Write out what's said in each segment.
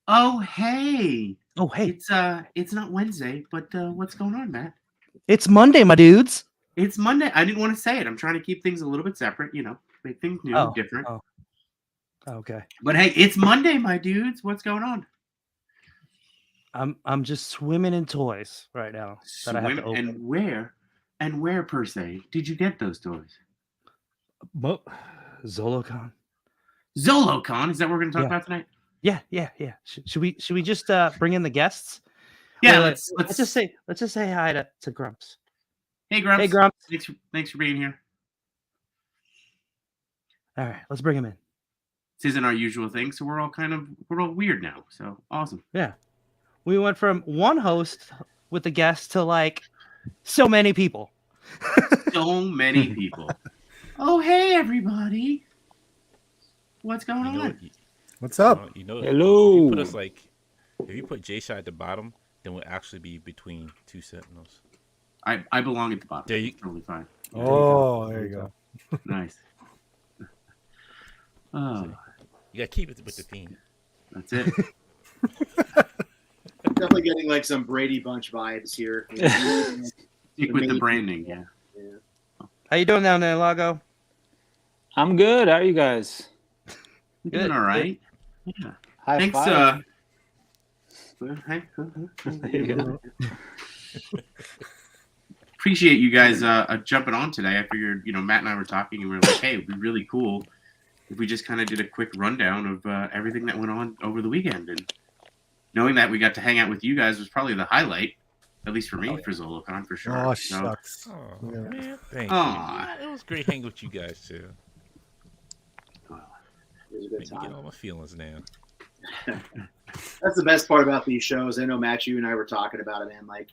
Oh, hey. Oh, hey. It's not Wednesday, but what's going on, Matt? It's Monday, my dudes. It's Monday. I didn't want to say it. I'm trying to keep things a little bit separate, make things new, Oh, different. oh, okay. But hey, it's Monday, my dudes. What's going on? I'm just swimming in toys right now that I have to Swim open. and where per se did you get those toys? Zolocon. Zolocon, is that what we're going to talk about tonight? Yeah. Should we just bring in the guests? Yeah, Wait. Let's just say hi to Grumps. Hey, Grumps. Hey, Grumps. Thanks for being here. All right, let's bring him in. This isn't our usual thing, so we're all weird now. So awesome. Yeah, we went from one host with the guests to like so many people. So many people. Oh, hey, everybody. What's going on? What's up? Hello. If you put Jshot at the bottom, then we'll actually be between two sentinels. I belong at the bottom. There you totally fine. Oh, there you go. Nice. Oh, You gotta keep it with the theme. that's it. Definitely getting like some Brady Bunch vibes here. Stick with the branding, yeah. How you doing down there, Lago? I'm good. How are you guys? Doing all right. Yeah. High Thanks. five. Appreciate you guys jumping on today. I figured, Matt and I were talking, and we were like, "Hey, it'd be really cool if we just kind of did a quick rundown of everything that went on over the weekend." And knowing that we got to hang out with you guys was probably the highlight, at least for me, for Zolocon, for sure. Oh, So, shucks. Oh Yeah. man, thank Aw. you. It was great hanging with you guys too. It was a good Make me get time. all my feelings now. That's the best part about these shows. I know Matthew, you and I were talking about it, man. Like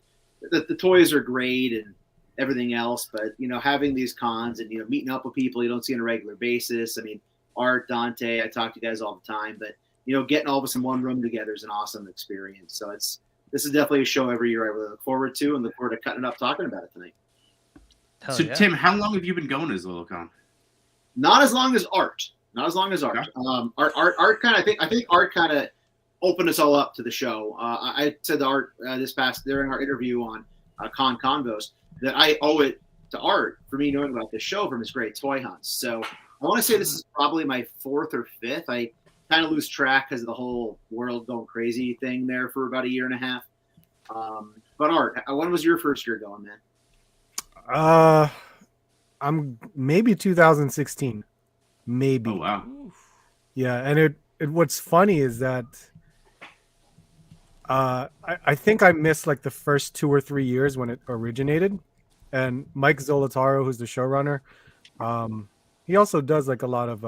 the toys are great and everything else, but having these cons and meeting up with people you don't see on a regular basis. I mean, Art, Dante, I talk to you guys all the time, but getting all of us in one room together is an awesome experience. So this is definitely a show every year I really look forward to, and look forward to cutting it up talking about it tonight. Hell so yeah. Tim, how long have you been going to Zolocon? Not as long as Art. Not as long as Art. Okay. Art kind of. I think Art kind of opened us all up to the show. I said to Art during our interview on Con Convos that I owe it to Art for me knowing about this show from his great toy hunts. So I want to say this is probably my fourth or fifth. I kind of lose track because of the whole world going crazy thing there for about a year and a half. But Art, when was your first year going, man? I'm maybe 2016. Maybe. Oh wow. Yeah, and it what's funny is that I think I missed like the first 2 or 3 years when it originated, and Mike Zolotaro, who's the showrunner, he also does like a lot of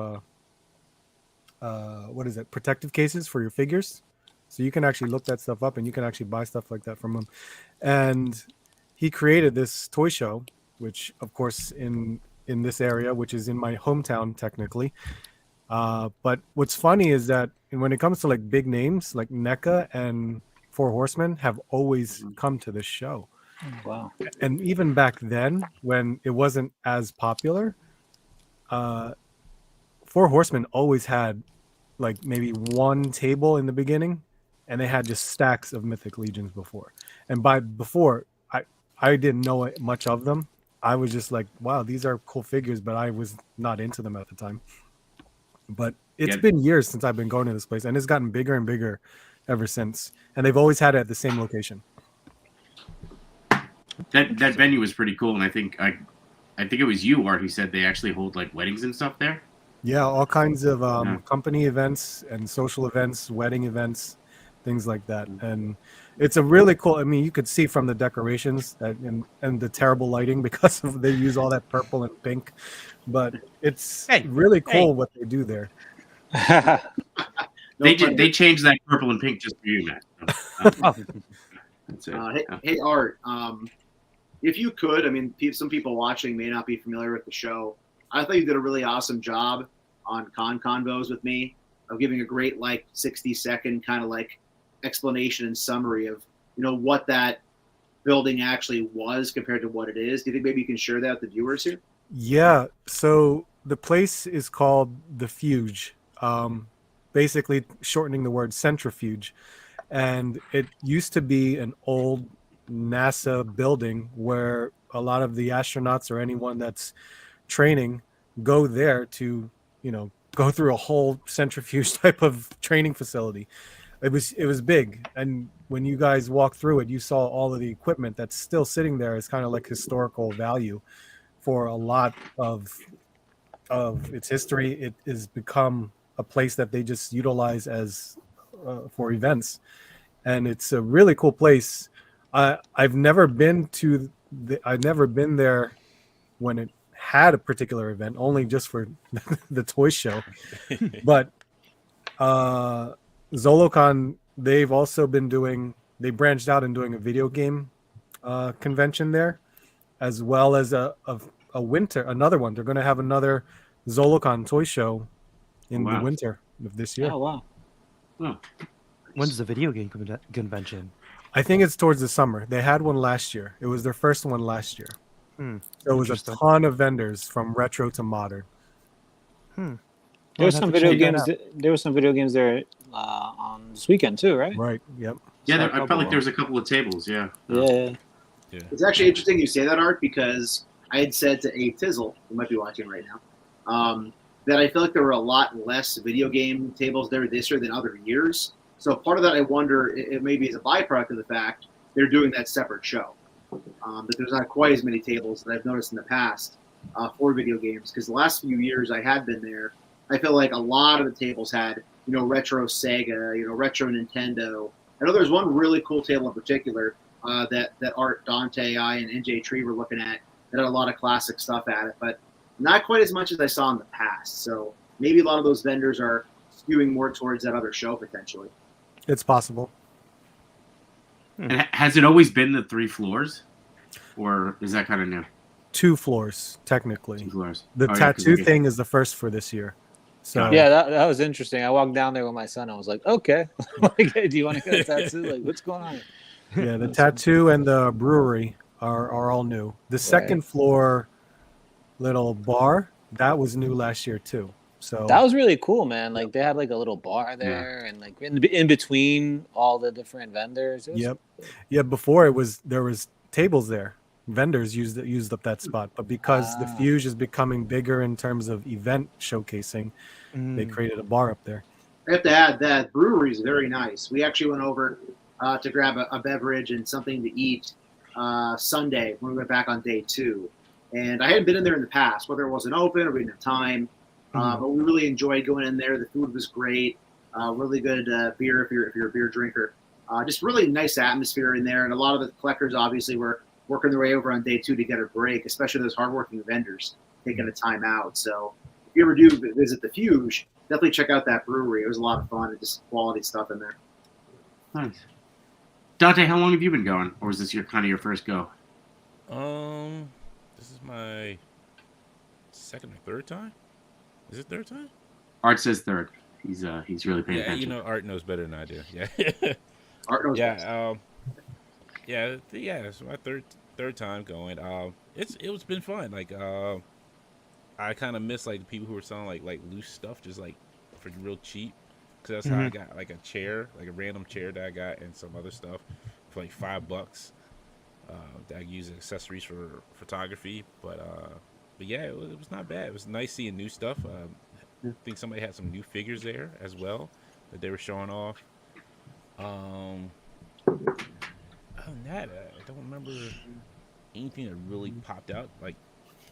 what is it, protective cases for your figures, so you can actually look that stuff up and you can actually buy stuff like that from him. And he created this toy show, which of course in this area, which is in my hometown technically. But what's funny is that when it comes to like big names like NECA and Four Horsemen have always come to this show. Wow. And even back then when it wasn't as popular, Four Horsemen always had like maybe one table in the beginning, and they had just stacks of Mythic Legions before. And before I didn't know much of them. I was just like, wow, these are cool figures, but I was not into them at the time. But it's been years since I've been going to this place, and it's gotten bigger and bigger ever since. And they've always had it at the same location. That venue was pretty cool, and I think it was you, Art, who said they actually hold like weddings and stuff there. Yeah, all kinds of company events and social events, wedding events, things like that. And it's a really cool. I mean, you could see from the decorations and the terrible lighting because they use all that purple and pink. But it's really cool what they do there. They changed that purple and pink just for you, Matt. That's it. Hey, Art. If you could, I mean, some people watching may not be familiar with the show. I thought you did a really awesome job on Con Convos with me of giving a great 60-second kind of explanation and summary of what that building actually was compared to what it is. Do you think maybe you can share that with the viewers here? Yeah. So the place is called The Fuge. basically shortening the word centrifuge. And it used to be an old NASA building where a lot of the astronauts or anyone that's training go there to, go through a whole centrifuge type of training facility. It was big, and when you guys walked through it, you saw all of the equipment that's still sitting there as kind of like historical value for a lot of its history. It has become a place that they just utilize as for events, and it's a really cool place. I've never been to I've never been there when it had a particular event, only just for the toy show. But Zolocon, they've also been they branched out and doing a video game convention there, as well as another one. They're going to have another Zolocon toy show in the winter of this year. Oh wow! Oh, When's the video game convention? I think it's towards the summer. They had one last year. It was their first one last year. There was a Interesting. ton of vendors from retro to modern. There I'll were have some to video check that games. out. There were some video games there on this weekend too, right? Right. Yep. yeah. Saw a I felt couple. like there was a couple of tables. Yeah. Yeah. It's actually interesting you say that, Art, because I had said to A Tizzle, who might be watching right now, that I feel like there were a lot less video game tables there this year than other years. So part of that, I wonder, it maybe is a byproduct of the fact they're doing that separate show. That there's not quite as many tables that I've noticed in the past for video games. Because the last few years I had been there, I feel like a lot of the tables had, retro Sega, retro Nintendo. I know there's one really cool table in particular that Art, Dante, I, and NJ Tree were looking at that had a lot of classic stuff at it, but not quite as much as I saw in the past. So maybe a lot of those vendors are skewing more towards that other show potentially. It's possible. And has it always been the 3 floors, or is that kind of new? 2 floors, technically. 2 floors. The Oh, yeah, 'cause tattoo I- thing is the first for this year. So Yeah, that was interesting. I walked down there with my son. I was like, okay, like, do you want to get a tattoo? Like, what's going on? yeah, the tattoo and the brewery are all new. The second floor little bar, that was new last year too. So That was really cool, man. Like they had like a little bar there, and like in between all the different vendors. It was- Yep. Yeah, before there was tables there. Vendors used up that spot, but because the Fuge is becoming bigger in terms of event showcasing, they created a bar up there. I have to add that brewery is very nice. We actually went over to grab a beverage and something to eat Sunday when we went back on day 2. And I hadn't been in there in the past, whether it wasn't open or we didn't have time. But we really enjoyed going in there. The food was great. Really good beer if you're a beer drinker. Just really nice atmosphere in there. And a lot of the collectors obviously were working their way over on day 2 to get a break, especially those hardworking vendors taking a time out. So if you ever do visit the Fuge, definitely check out that brewery. It was a lot of fun and just quality stuff in there. Nice. Dante, how long have you been going, or is this your first go? This is my second or third time. Is it third time? Art says third. He's really paying Yeah, attention. Art knows better than I do. Yeah. Art knows best. It's my third time going. It's been fun. Like I kind of miss like the people who were selling like loose stuff just like for real cheap. Cause that's how I got like a chair, like a random chair that I got, and some other stuff for like $5. That I use as accessories for photography, but yeah, it was not bad. It was nice seeing new stuff. I think somebody had some new figures there as well that they were showing off. Other than that, I don't remember anything that really popped out. Like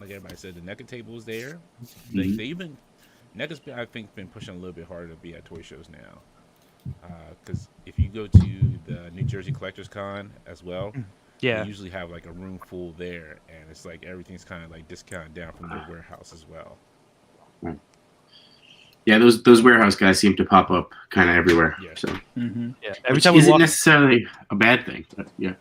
everybody said, the NECA table was there. Like they even NECA's I think been pushing a little bit harder to be at toy shows now. Because if you go to the New Jersey Collectors Con as well, Yeah. they usually have like a room full there, and it's like everything's kind of like discounted down from their warehouse as well. Yeah, those warehouse guys seem to pop up kind of everywhere. Yeah. So Yeah. Every which time we isn't walk, necessarily a bad thing, but yeah.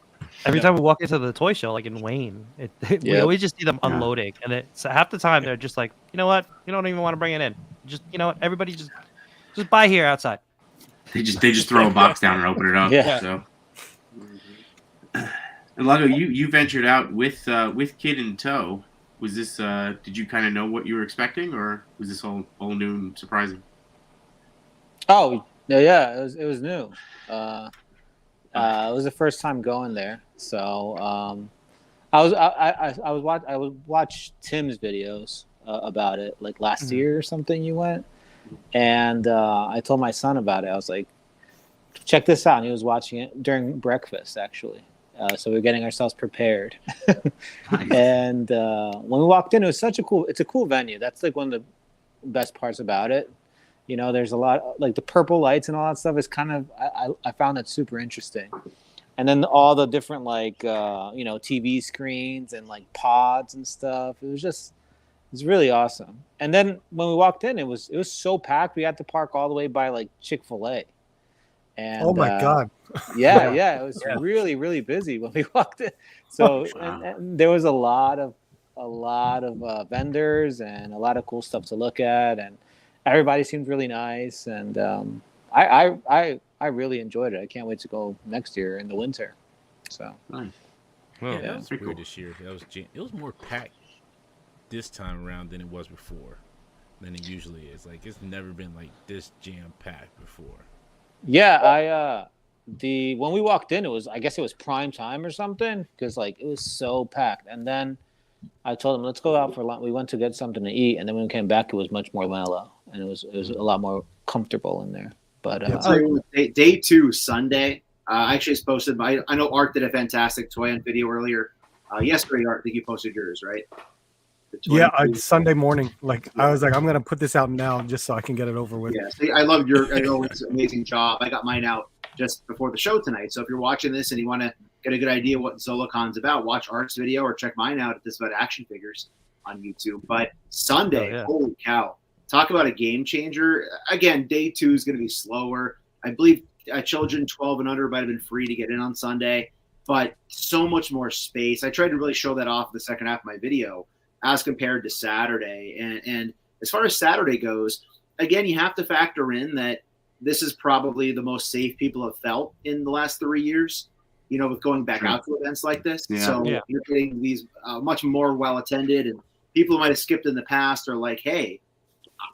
every time we walk into the toy show, like in Wayne, we Yep. always just see them unloading, and it's half the time they're just like, you know what, you don't even want to bring it in. Just everybody just buy here outside. They just throw a box down and open it up. Yeah. So. And Lago, you ventured out with Kid in tow. Was this? Did you kind of know what you were expecting, or was this all new and surprising? Oh, yeah, it was new. It was the first time going there, so I would watch Tim's videos about it like last year or something. You went, and I told my son about it. I was like, check this out, and he was watching it during breakfast actually. So we're getting ourselves prepared. Nice. And when we walked in, it's a cool venue. That's like one of the best parts about it. You know, there's a lot like the purple lights and all that stuff is kind of, I found that super interesting. And then all the different like, TV screens and like pods and stuff. It's really awesome. And then when we walked in, it was so packed. We had to park all the way by like Chick-fil-A. And, Oh my God. Yeah, it was really, really busy when we walked in. So Wow. and there was a lot of vendors and a lot of cool stuff to look at, and everybody seemed really nice. And I really enjoyed it. I can't wait to go next year in the winter. So Nice. Well, Yeah, that was pretty weird cool. this year. It was more packed this time around than it was before, than it usually is. Like it's never been like this jam packed before. yeah, when we walked in, I guess it was prime time or something because like it was so packed. And then I told him, let's go out for lunch. We went to get something to eat, and then when we came back, it was much more mellow, and it was a lot more comfortable in there. But Yeah, So day 2, Sunday. I actually just posted. I know Art did a fantastic toy and video earlier. Yesterday, Art, I think you posted yours, right? The toy Yeah, and video. Sunday morning. Like I was like, I'm gonna put this out now just so I can get it over with. Yeah, see, I love your. I know it's an amazing job. I got mine out just before the show tonight. So if you're watching this and you want to get a good idea what Zolocon's about, watch Art's video or check mine out at This About Action Figures on YouTube. But Sunday, Oh, yeah. holy cow! Talk about a game changer. Again, day 2 is going to be slower. I believe children 12 and under might have been free to get in on Sunday, but so much more space. I tried to really show that off in the second half of my video as compared to Saturday. And as far as Saturday goes, again, you have to factor in that this is probably the most safe people have felt in the last 3 years, with going back out to events like this. Yeah. So Yeah. you're getting these much more well-attended, and people who might have skipped in the past are like, hey,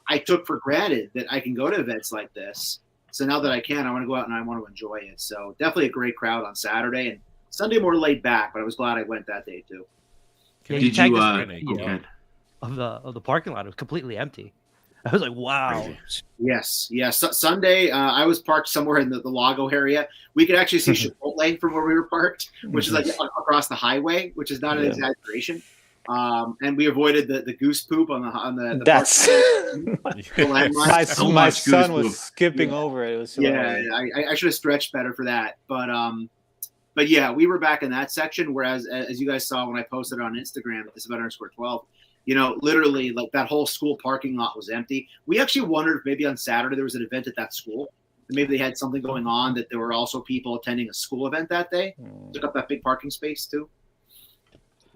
I took for granted that I can go to events like this. So now that I can, I want to go out and I want to enjoy it. So definitely a great crowd on Saturday, and Sunday more laid back, but I was glad I went that day too. Yeah, Did tagged you? us in a video Okay. of the parking lot. It was completely empty. I was like, wow. Crazy. Yes. Sunday, I was parked somewhere in the Lago area. We could actually see Chipotle from where we were parked, which is like across the highway, which is not an exaggeration. And we avoided the goose poop on the that's landmine. my much son goose was poop. skipping over it. It was hilarious. I should have stretched better for that, but yeah, we were back in that section. Whereas, as you guys saw when I posted it on Instagram, it's about _12. Literally, like that whole school parking lot was empty. We actually wondered if maybe on Saturday there was an event at that school. Maybe they had something going on that there were also people attending a school event that day. Took up that big parking space too.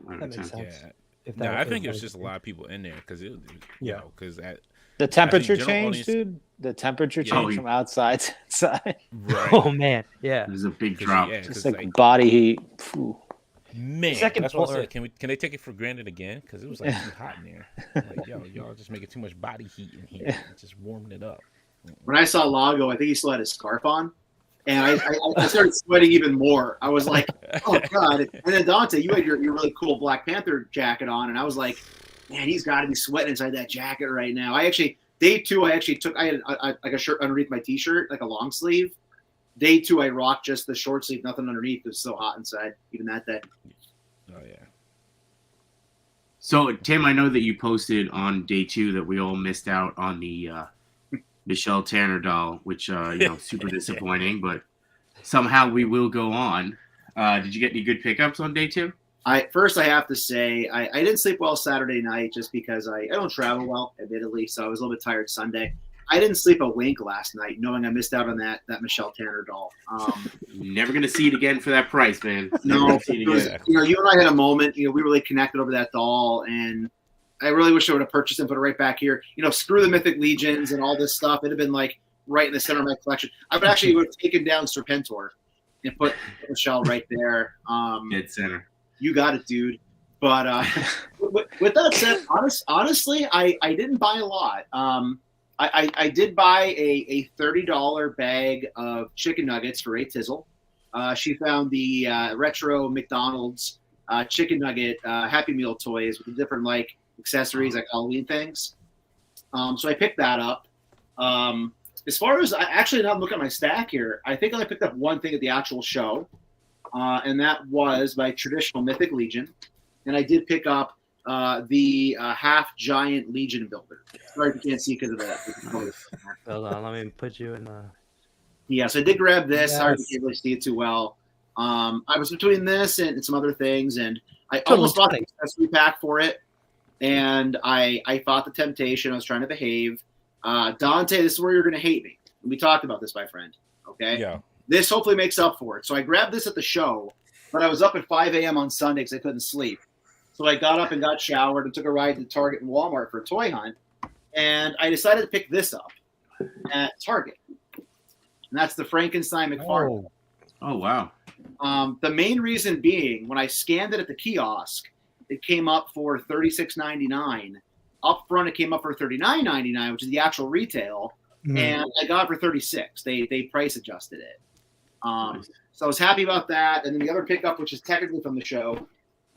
That makes sense. Yeah. If No, that- I if think it that was just a lot of people in there because Yeah. because The temperature general changed, audience- dude. The temperature Yeah. changed from outside to inside. right. Oh man, yeah. There's a big 'Cause, drop. yeah, Just 'cause, like body heat. Phew. man, Second that's what I floor. said. Can they take it for granted again? Because it was like too hot in there. Like y'all just making too much body heat in here. Just warming it up. When I saw Lago, I think he still had his scarf on, and I started sweating even more. I was like, oh god! And then Dante, you had your really cool Black Panther jacket on, and I was like, man, he's got to be sweating inside that jacket right now. Day 2, I had like a shirt underneath my t-shirt, like a long sleeve. Day 2, I rocked just the short sleeve, nothing underneath. It was so hot inside, even that day. Oh yeah. So Tim, I know that you posted on day 2 that we all missed out on the Michelle Tanner doll, which super disappointing, but somehow we will go on. Did you get any good pickups on day 2? I have to say I didn't sleep well Saturday night just because I don't travel well, admittedly, so I was a little bit tired Sunday. I didn't sleep a wink last night, knowing I missed out on that Michelle Tanner doll. Never gonna see it again for that price, man. Never No, gonna see it it was, again. you and I had a moment. We really connected over that doll, and I really wish I would have purchased and put it right back here. Screw the Mythic Legions and all this stuff. It'd have been like right in the center of my collection. I would have taken down Serpentor and put Michelle right there. Dead center. You got it, dude. But with that said, honestly, I didn't buy a lot. I did buy a $30 bag of chicken nuggets for Ray Tizzle. She found the retro McDonald's chicken nugget Happy Meal toys with the different like accessories, like Halloween things. So I picked that up. As far as I actually now look at my stack here, I think I only picked up one thing at the actual show, and that was my traditional Mythic Legion. And I did pick up the half giant Legion builder. Sorry if you can't see because of that. Hold on, let me put you in the. Yeah, so I did grab this. Sorry if Yes. you can't really see it too well. I was between this and some other things, and I Totally almost bought the funny. accessory pack for it. And I fought the temptation. I was trying to behave. Dante, this is where you're going to hate me. We talked about this, my friend. Okay? Yeah. This hopefully makes up for it. So I grabbed this at the show, but I was up at 5 a.m. on Sunday because I couldn't sleep. So I got up and got showered and took a ride to Target and Walmart for a toy hunt. And I decided to pick this up at Target. And that's the Frankenstein McFarlane. Oh wow. The main reason being, when I scanned it at the kiosk, it came up for $36.99. Up front, it came up for $39.99, which is the actual retail, and I got it for $36. They price adjusted it. So I was happy about that. And then the other pickup, which is technically from the show,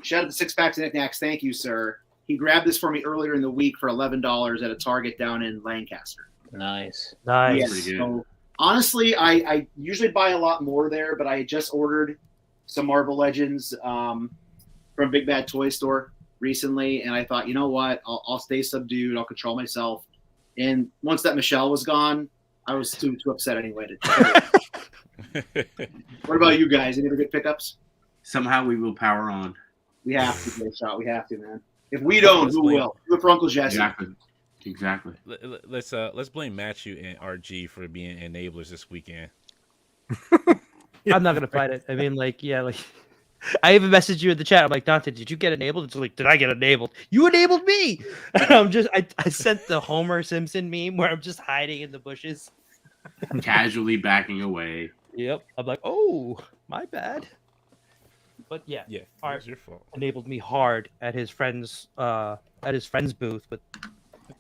shout out to Six Packs and Knickknacks. Thank you, sir. He grabbed this for me earlier in the week for $11 at a Target down in Lancaster. Nice. Nice. Yes. Pretty good. So honestly, I usually buy a lot more there, but I just ordered some Marvel Legends from Big Bad Toy Store recently, and I thought, you know what, I'll stay subdued, I'll control myself. And once that Michelle was gone, I was too upset anyway. What about you guys? Any other good pickups? Somehow we will power on. We have to get a shot. We have to, man. If we don't, who will? Do it for Uncle Jesse. Exactly. Let's blame Matthew and RG for being enablers this weekend. I'm not gonna fight it. I mean, like, yeah, like I even messaged you in the chat. I'm like, Dante, did you get enabled? It's like, did I get enabled? You enabled me. And I sent the Homer Simpson meme where I'm just hiding in the bushes. Casually backing away. Yep. I'm like, oh, my bad. But yeah, Yeah, All right. it's your fault. enabled me hard at his friend's booth with,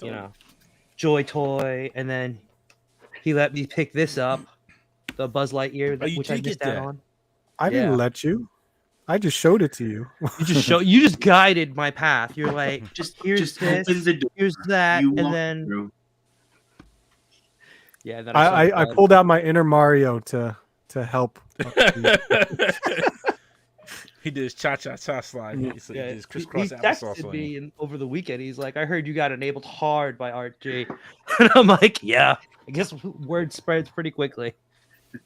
you know, Joy Toy, and then he let me pick this up, the Buzz Lightyear, Oh, you which I did missed get out that. on. I didn't Yeah. let you. I just showed it to you. You just guided my path. You're like, here's this, open the door. here's that, You and walk then through. yeah. Then saw I the Buzz. pulled out my inner Mario to help. He did his cha-cha-cha slide. Yeah. He Yeah, did his he crisscross applesauce texted on me you. over the weekend. He's like, I heard you got enabled hard by RG, and I'm like, yeah. I guess word spreads pretty quickly.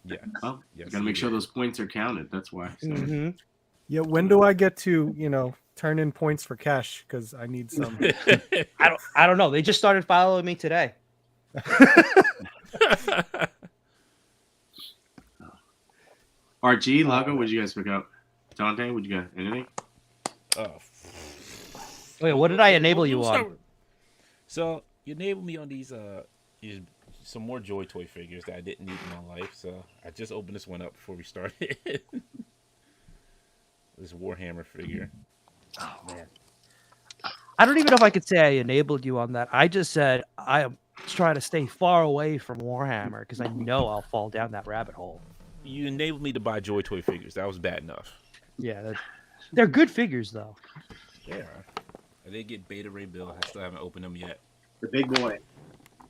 Yeah. Well, Yes, gotta make he sure did. those points are counted. That's why. So. Mm-hmm. Yeah, when do I get to turn in points for cash? Because I need some. I don't know. They just started following me today. RG, Lago, what'd you guys pick up? Dante, what'd you got? Anything? Oh, Wait, what did I enable you We'll on? start with- So you enabled me on these some more Joy Toy figures that I didn't need in my life. So I just opened this one up before we started. This Warhammer figure. Oh man. I don't even know if I could say I enabled you on that. I just said I am trying to stay far away from Warhammer because I know I'll fall down that rabbit hole. You enabled me to buy Joy Toy figures. That was bad enough. Yeah, they're good figures though. Yeah. I did get Beta Ray Bill. I still haven't opened them yet. The big boy.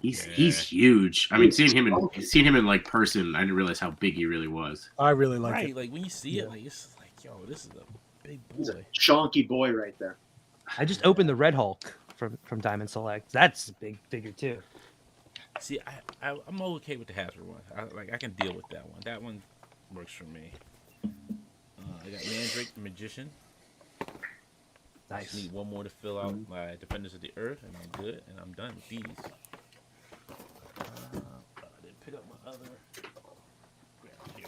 He's huge. I mean, seeing him in like person, I didn't realize how big he really was. I really like Right, it. like when you see it, like it's like, yo, this is a big He's a boy. chunky boy right there. I just opened the Red Hulk from Diamond Select. That's a big figure too. See, I'm okay with the Hasbro one. I can deal with that one. That one works for me. I got Mandrake the Magician. I just need one more to fill out my Defenders of the Earth, and I'm good, and I'm done with these. I didn't pick up my other. Grab here.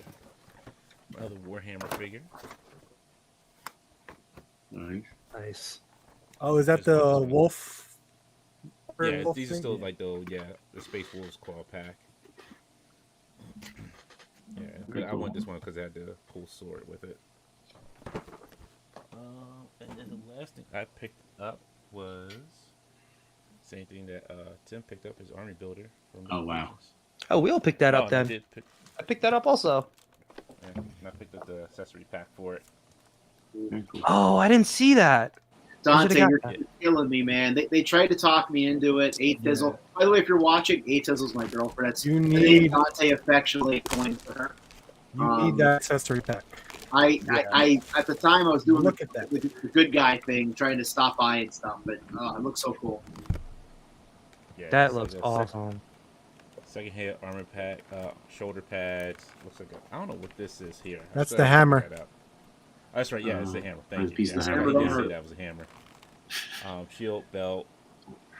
My other Warhammer figure. Nice. Nice. Oh, is that the wolf? Yeah, wolf these are thing? still like the Space Wolves Claw pack. Yeah, but I want this one because I had the cool sword with it. And then the last thing I picked up was Same thing that Tim picked up his army builder. From Oh, wow. Oh, we all picked that Oh, up and then. did pick, I picked that up also. yeah, and I picked up the accessory pack for it. Very cool. Oh, I didn't see that. I should've Dante, got you're that. killing me, man. They tried to talk me into it. Tizzle. By the way, if you're watching, Tizzle's my girlfriend. That's You the name need Dante affectionately coined for her. you need that accessory pack. I at the time I was doing Look at that. the good guy thing, trying to stop by and stuff, but it looks so cool. Yeah, That so looks the awesome. Second hand armor pack, shoulder pads. Looks like I don't know what this is here. I That's still the haven't hammer. figured that out. Oh, that's right. Yeah, it's the hammer. There's Thank a you. piece of Yeah, the I hammer. did Hammer. say that was a hammer. Shield, belt,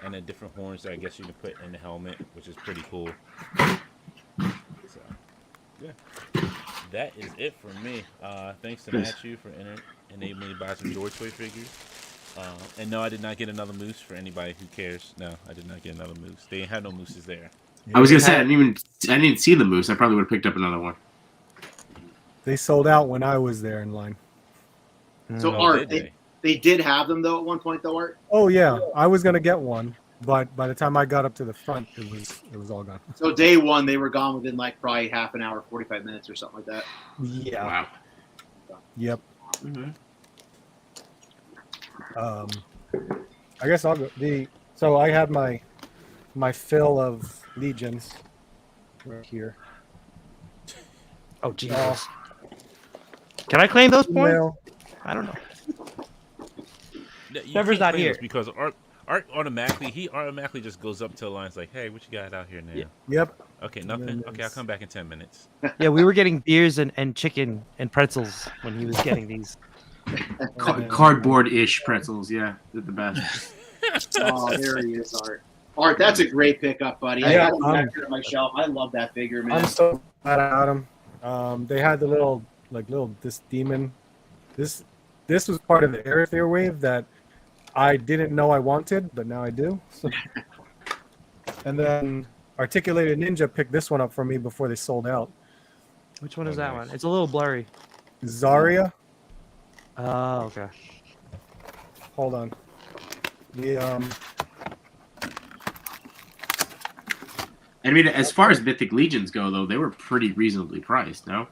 and then different horns that I guess you can put in the helmet, which is pretty cool. So, yeah, that is it for me. Thanks to Nice. Matchu for enabling me to buy some Joy Toy figures. And no, I did not get another moose for anybody who cares. No, I did not get another moose. They ain't had no mooses there. I was gonna say I didn't see the moose. I probably would have picked up another one. They sold out when I was there in line. So Oh, Art, did they did have them though at one point though, Art. Oh yeah, I was gonna get one, but by the time I got up to the front, it was all gone. So day one they were gone within like probably half an hour, 45 minutes or something like that. Yeah. Wow. Yep. Mhm. I guess I'll go. So I had my fill of legions right here. Oh, Jesus. Can I claim those points? Email. I don't know. You Trevor's can't not claim here. this because Art automatically just goes up to the lines like, hey, what you got out here now? Yeah. Yep. Okay, And nothing. then Okay, I'll there's- come back in 10 minutes. Yeah, we were getting beers and chicken and pretzels when he was getting these. Cardboard-ish pretzels. Yeah, they're the best. Oh, there he is, Art. Art, that's a great pickup, buddy. I Yeah, got him back here on my shelf. I love that figure, man. I'm so glad I got them. They had the little this demon. This was part of the airfare wave that I didn't know I wanted, but now I do. So. And then Articulated Ninja picked this one up for me before they sold out. Which one is Oh, that nice. one? It's a little blurry. Zarya. Oh, okay. Hold on. I mean, as far as Mythic Legions go, though, they were pretty reasonably priced. No.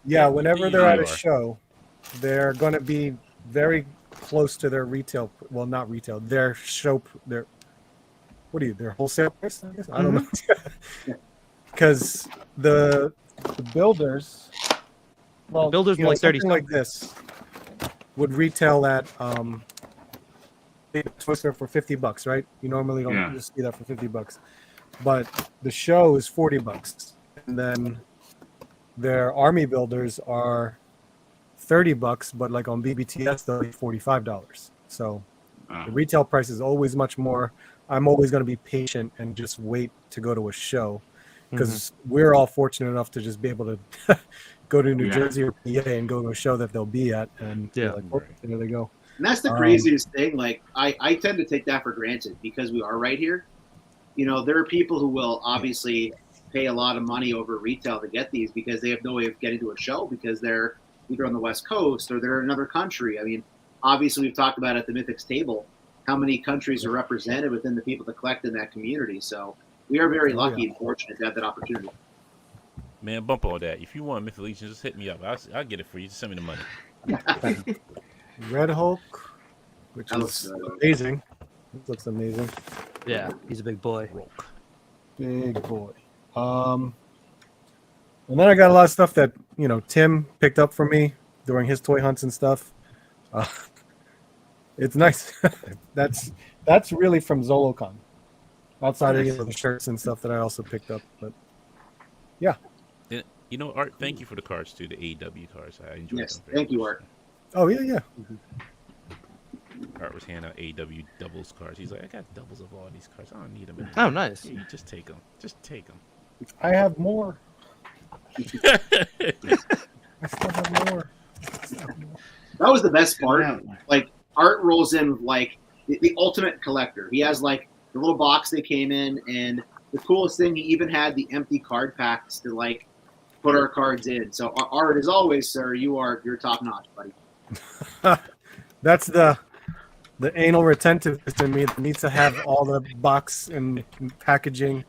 Yeah, whenever they're at a usually show, they're going to be very close to their retail. Well, not retail. Their show. Their their wholesale price? I guess I don't know. Because the builders, well, builders were like 30 something like this would retail at Twister for $50, right? You normally don't just see that for $50, but the show is $40, and then their army builders are $30, but like on BBTS they're like $45. So the retail price is always much more. I'm always going to be patient and just wait to go to a show because we're all fortunate enough to just be able to go to New Jersey or PA and go to a show that they'll be at, and like, oh, there they go. And that's the craziest thing. Like I tend to take that for granted because we are right here. You know, there are people who will obviously pay a lot of money over retail to get these because they have no way of getting to a show because they're either on the West Coast or they're in another country. I mean, obviously we've talked about at the Mythics table how many countries are represented within the people that collect in that community. So we are very lucky and fortunate to have that opportunity. Man, bump all that. If you want Mythic Legion, just hit me up. I'll get it for you. Just send me the money. Red Hulk, which That is looks amazing. It looks amazing. Yeah, he's a big boy. Big boy. And then I got a lot of stuff that Tim picked up for me during his toy hunts and stuff. It's nice. That's really from Zolocon. Outside of the shirts and stuff that I also picked up, but yeah. And, Art, thank you for the cards too, the AEW cards. I enjoyed them. Very Thank you, much. Art. Oh yeah. Art was handing out AEW doubles cards. He's like, I got doubles of all these cards. I don't need them. Oh, nice. Hey, just take them. Just take them. I have more. I still have more. That was the best part. Like Art rolls in with like the ultimate collector. He has like the little box they came in, and the coolest thing, he even had the empty card packs to like put our cards in. So Art, as always, sir, you're top notch, buddy. That's the the anal retentiveness in me that needs to have all the box and packaging.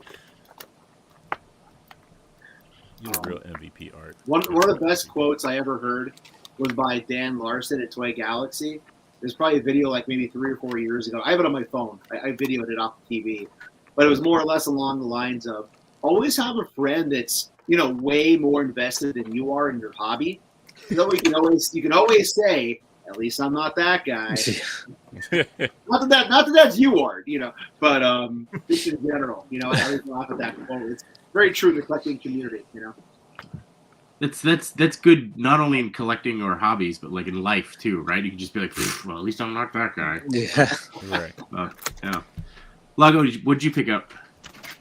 You're the real MVP, Art. One of the best quotes I ever heard was by Dan Larson at Toy Galaxy. There's probably a video like maybe 3 or 4 years ago. I have it on my phone. I videoed it off the TV. But it was more or less along the lines of always have a friend that's, way more invested than you are in your hobby. You can always say, at least I'm not that guy. not that that's you, Art, but just in general, I always laugh at that quote. It's very true in the collecting community, That's good not only in collecting or hobbies, but like in life too, right? You can just be like, well, at least I'm not that guy. Yeah. Right. Yeah. Lago, what'd you pick up?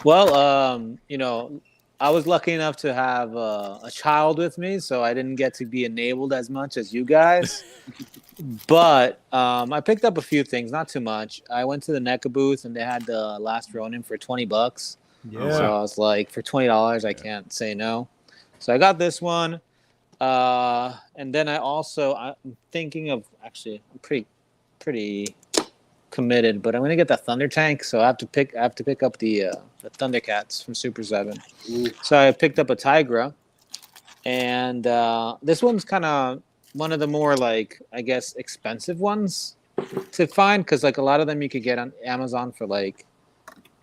Well, I was lucky enough to have a child with me, so I didn't get to be enabled as much as you guys. But I picked up a few things, not too much. I went to the NECA booth, and they had the Last Ronin for $20. Yeah. So I was like, for $20, I can't say no. So I got this one. And then I'm thinking of actually I'm pretty committed, but I'm gonna get the Thunder Tank. So I have to pick up the Thundercats from Super 7. So I picked up a Tigra, and this one's kind of one of the more like I guess expensive ones to find because like a lot of them you could get on Amazon for like,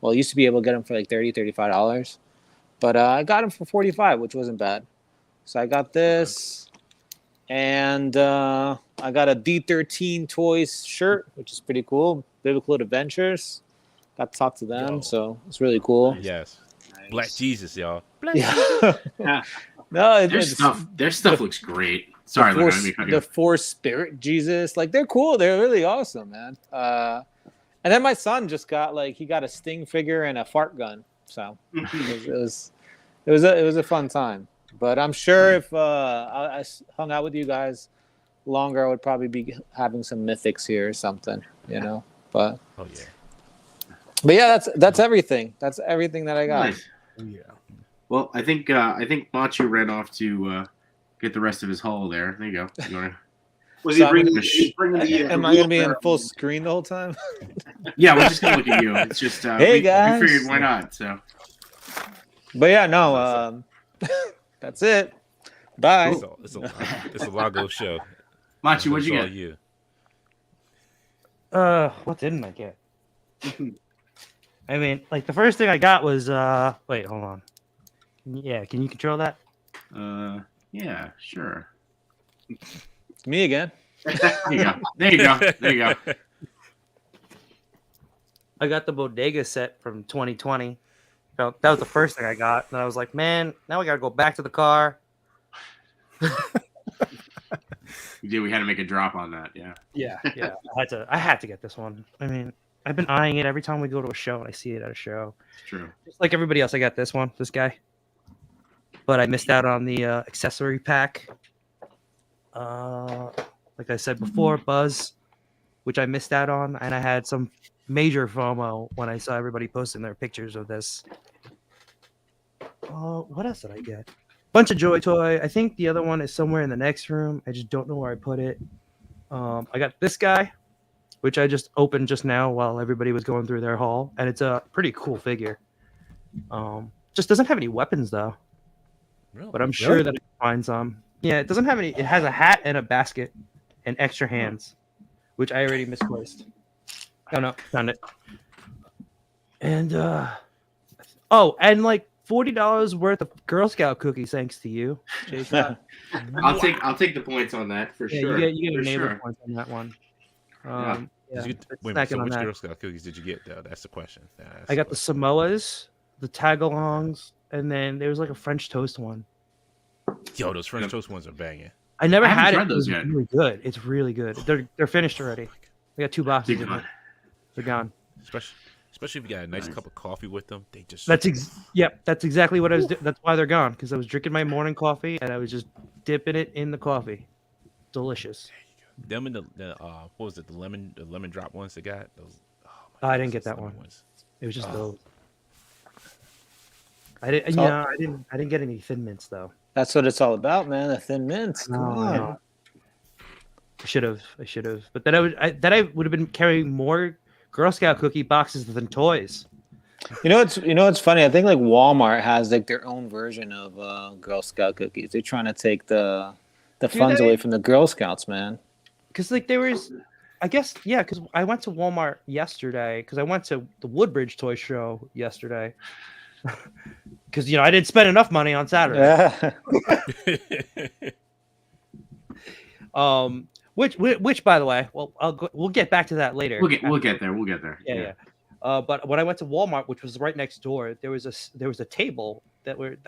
well, you used to be able to get them for like $35, but I got them for $45, which wasn't bad. So I got this, and I got a D13 Toys shirt, which is pretty cool. Biblical Adventures. Got to talk to them, so it's really cool. Yes. Nice. Black Jesus, y'all. Yeah. No, Their stuff looks great. Sorry, Lago, I didn't mean to cut you the off. Four Spirit Jesus, like they're cool. They're really awesome, man. And then my son just got he got a Sting figure and a fart gun. So it was a fun time. But I'm sure if I hung out with you guys longer, I would probably be having some mythics here or something, But Oh yeah. but yeah, that's everything. That's everything that I got. Nice. Yeah. Well, I think Matchu ran off to get the rest of his haul there. There you go. You wanna... Was So he bringing, I'm- he's bringing the? Am I gonna be in full screen the whole time? Yeah, we're just gonna look at you. It's just Hey, guys. we figured why not. So But yeah, no. That's it. Bye. Cool. It's a Lago show. Matchu, what'd you It's all get? you. What didn't I get? I mean, like the first thing I got was wait, hold on. Yeah, can you control that? Yeah, sure. Me again. There you go. There you go. There you go. I got the Bodega set from 2020. So that was the first thing I got, and I was like, man, now we gotta go back to the car. We had to make a drop on that. Yeah. Yeah. I had to get this one. I mean, I've been eyeing it every time we go to a show and I see it at a show. It's true. Just like everybody else, I got this guy. But I missed out on the accessory pack. Like I said before, Buzz, which I missed out on, and I had some major FOMO when I saw everybody posting their pictures of this. What else did I get? Bunch of Joy Toy. I think the other one is somewhere in the next room. I just don't know where I put it. I got this guy, which I just opened just now while everybody was going through their haul, and it's a pretty cool figure. Just doesn't have any weapons though, Really? but I'm sure that it can find some. Yeah, it doesn't have any. It has a hat and a basket and extra hands, which I already misplaced. Oh no, found it. And and like $40 worth of Girl Scout cookies, thanks to you, Jshot. I'll take the points on that for Yeah, sure. you get for a neighbor sure. points on that one. Yeah. Yeah, Did you, it's wait a minute, so snacking on which that. Girl Scout cookies did you get though? That's the question. I got the Samoas, the Tagalongs, and then there was like a French toast one. Yo, those French toast ones are banging. I never I haven't had it. tried It those was yet. really good. It's really good. They're finished already. We got 2 boxes. Big in one. it. They're gone. Especially if you got a nice Nice. cup of coffee with them. They just That's that's exactly what I was. That's why they're gone, because I was drinking my morning coffee and I was just dipping it in the coffee. Delicious. them and the what was it, the lemon drop ones they got? Those I didn't get those that lemon one. ones. It was just Oh. those. I didn't. So- Yeah, I didn't get any Thin Mints though. That's what it's all about, man. The Thin Mints. Come No, on. no. I should have. But then I would have been carrying more Girl Scout cookie boxes than toys. You know what's funny? I think like Walmart has like their own version of Girl Scout cookies. They're trying to take the funds away from the Girl Scouts, man. Because like there was, I guess, yeah. Because I went to Walmart yesterday. Because I went to the Woodbridge toy show yesterday. Because I didn't spend enough money on Saturday. Which by the way, well, we'll get back to that later. We'll get there. Yeah. But when I went to Walmart, which was right next door, there was a table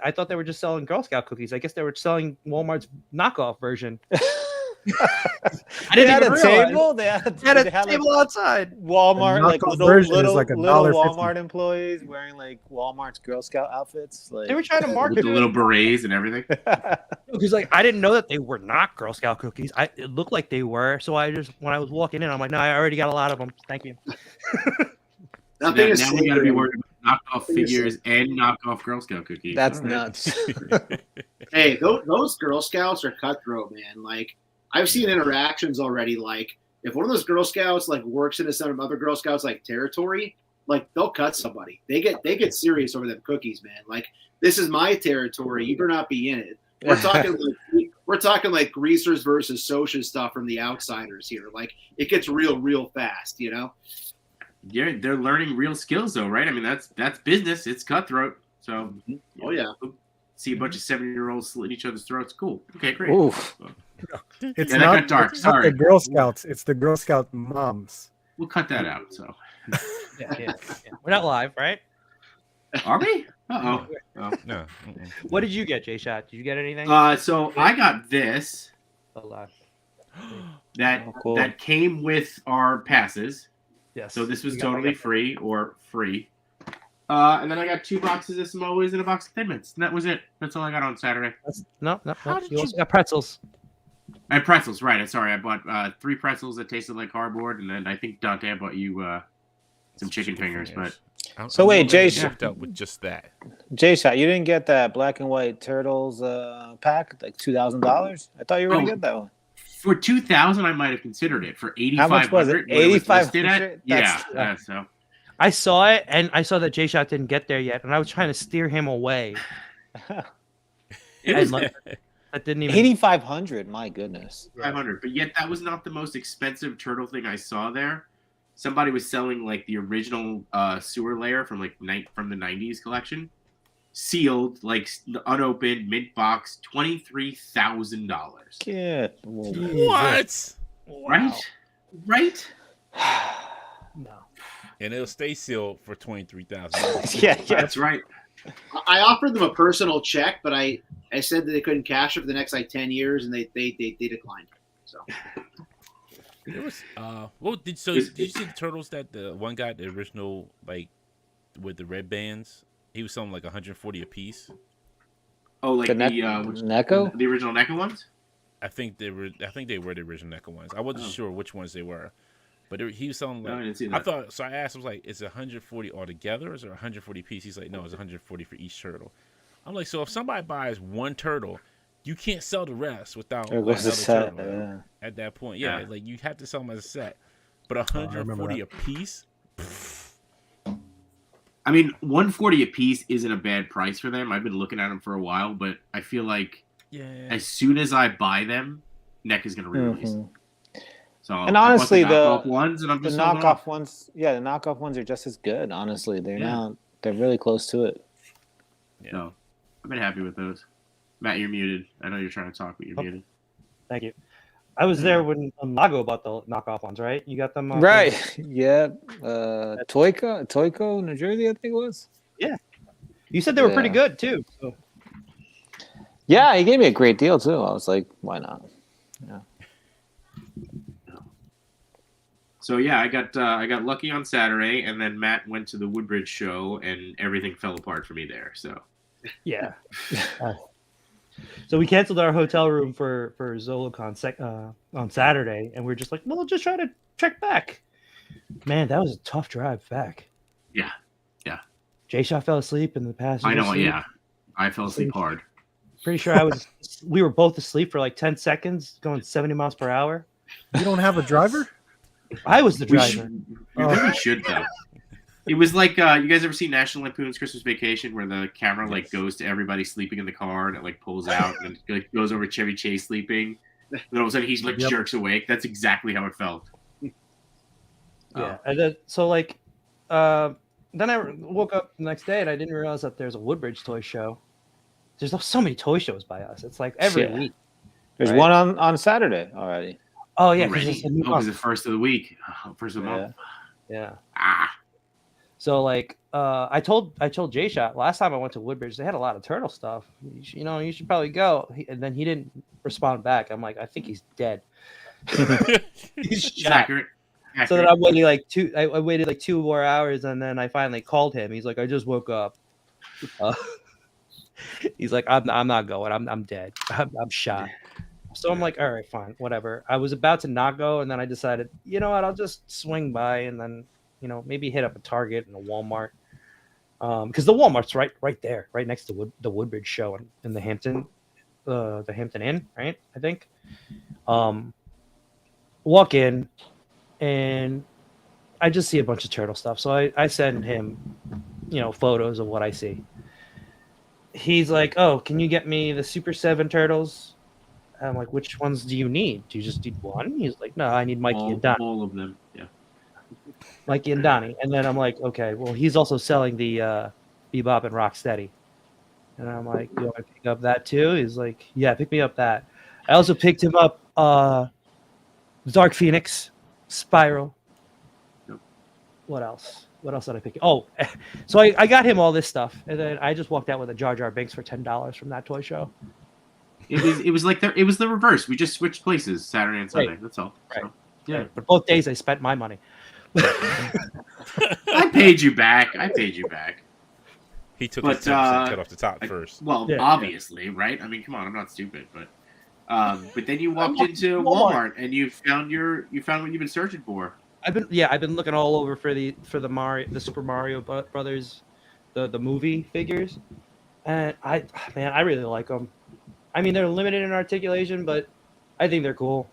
I thought they were just selling Girl Scout cookies. I guess they were selling Walmart's knockoff version. I didn't even realize. They had a table outside. Walmart, like little like Walmart employees wearing like Walmart's Girl Scout outfits. Like They were trying to With market the little berets and everything. because like I didn't know that they were not Girl Scout cookies. It looked like they were. So I just when I was walking in, I'm like, no, I already got a lot of them. Thank you. Now we got to be worried about knockoff figures and knockoff Girl Scout cookies. That's nuts. Hey, those Girl Scouts are cutthroat, man. Like, I've seen interactions already. Like, if one of those Girl Scouts like works into some other Girl Scouts like territory, like they'll cut somebody. They get serious over them cookies, man. Like, this is my territory. You better not be in it. We're talking like greasers versus Socia stuff from the outsiders here. Like, it gets real fast, Yeah, they're learning real skills though, right? I mean, that's business. It's cutthroat. So, Oh yeah. See a bunch of 7-year-olds slit each other's throats. Cool. Okay, great. Oof. It's that not got dark. it's not Sorry. the Girl Scouts. It's the Girl Scout moms. We'll cut that out. So, Yeah. We're not live, right? are we? Oh. No. What did you get, Jshot? Did you get anything? So I got this Alive. that Oh, cool. that came with our passes. Yes. So this was You got totally that. free or free. And then I got 2 boxes of Samoas and a box of Thin Mints. And that was it. That's all I got on Saturday. No. did You also got pretzels. And pretzels, right. Sorry, I bought 3 pretzels that tasted like cardboard. And then I think Dante bought you some chicken fingers. But So wait, Jay, shipped up with just that. Jshot, you didn't get that black and white turtles pack, like $2,000? I thought you were gonna get that one. for 2,000, I might have considered it. For 8,500, How much was it? what was listed at? 8,500? Yeah. So I saw it, and I saw that Jshot didn't get there yet, and I was trying to steer him away. it was I didn't even. 8,500. My goodness. 500, but yet that was not the most expensive turtle thing I saw there. Somebody was selling like the original sewer layer from from the 90s collection, sealed, like unopened, mint box, $23,000. Yeah. What? Right? No. And it'll stay sealed for $23,000. Yeah. That's right. I offered them a personal check, but I said that they couldn't cash it for the next like 10 years, and they declined. So It was did you see the turtles that the one guy, the original, like with the red bands? He was selling like 140 a piece. Oh, like The Neko? The original Neko ones? I think they were the original Neko ones. I wasn't sure which ones they were, but he was selling like. No, I didn't see that. I thought so. I asked, I was like, "Is it 140 altogether, or is it 140 piece?" He's like, "No, it's 140 for each turtle." I'm like, "So if somebody buys one turtle, you can't sell the rest without There goes the another set. turtle." Yeah. At that point, yeah, Yeah. like you have to sell them as a set, but remember 140 that. a piece. I mean, 140 a piece isn't a bad price for them. I've been looking at them for a while, but I feel like Yeah. as soon as I buy them, Neck is going to re-release. Mhm. So And I bought honestly, the knockoff ones, and I'm The just holding knockoff off. ones, the knockoff ones are just as good. Honestly, they're Yeah. not. They're really close to it. So I've been happy with those. Matt, you're muted. I know you're trying to talk, but you're muted. Thank you. I was there when Lago bought the knockoff ones, right? You got them, Right? Yeah. Toyco, New Jersey, I think it was. You said they were pretty Yeah. good too. So. Yeah, he gave me a great deal too. I was like, why not? So yeah, I got lucky on Saturday, and then Matt went to the Woodbridge show, and everything fell apart for me there. So Yeah. So we canceled our hotel room for Zolocon on Saturday, and we're just like, well, we'll just try to check back. Man, that was a tough drive back. Yeah. Jshot fell asleep in the passenger I know. seat. Yeah, I fell asleep hard. Pretty sure we were both asleep for like 10 seconds, going 70 miles per hour. You don't have a driver? I was the We, driver. we really should though. It was like you guys ever see National Lampoon's Christmas Vacation, where the camera like goes to everybody sleeping in the car and it like pulls out and it like, goes over Chevy Chase sleeping. And all of a sudden he's like Yep. jerks awake. That's exactly how it felt. Yeah. And then, so like, then I woke up the next day and I didn't realize that there's a Woodbridge toy show. There's so many toy shows by us. It's like every Yeah. week. There's Right. one on Saturday already. Oh yeah, Already? because it's a new Oh, 'cause month. the first of the week, first of the Yeah. month. Yeah. Ah, So like, I told Jshot last time I went to Woodbridge, they had a lot of turtle stuff. You should probably go. And then he didn't respond back. I'm like, I think he's dead. He's it's shot. accurate. So then I waited like I waited like 2 more hours, and then I finally called him. He's like, I just woke up. He's like, I'm not going. I'm dead. I'm shot. So I'm like, all right, fine, whatever. I was about to not go, and then I decided, you know what, I'll just swing by, and then maybe hit up a Target and a Walmart, because the Walmart's right there, right next to the Woodbridge show in the Hampton Inn, right? I think. Walk in, and I just see a bunch of turtle stuff. So I send him, photos of what I see. He's like, oh, can you get me the Super 7 turtles? I'm like, which ones do you need? Do you just need one? He's like, no, I need Mikey and Donnie. all of them. Yeah. Mikey and Donnie. And then I'm like, okay, well, he's also selling the Bebop and Rocksteady. And I'm like, you want to pick up that too? He's like, yeah, pick me up that. I also picked him up Dark Phoenix, Spiral. Yep. What else? What else did I pick? Oh, so I got him all this stuff, and then I just walked out with a Jar Jar Binks for $10 from that toy show. It was like it was the reverse. We just switched places Saturday and Sunday. Right. That's all. Right. So, yeah. But both days I spent my money. I paid you back. He took But, his 10% cut off the top first. Well, Yeah. obviously, right? I mean, come on, I'm not stupid, but then you walked into Walmart and you found what you've been searching for. I've been looking all over for the Super Mario Brothers, the movie figures, and I really like them. I mean, they're limited in articulation, but I think they're cool.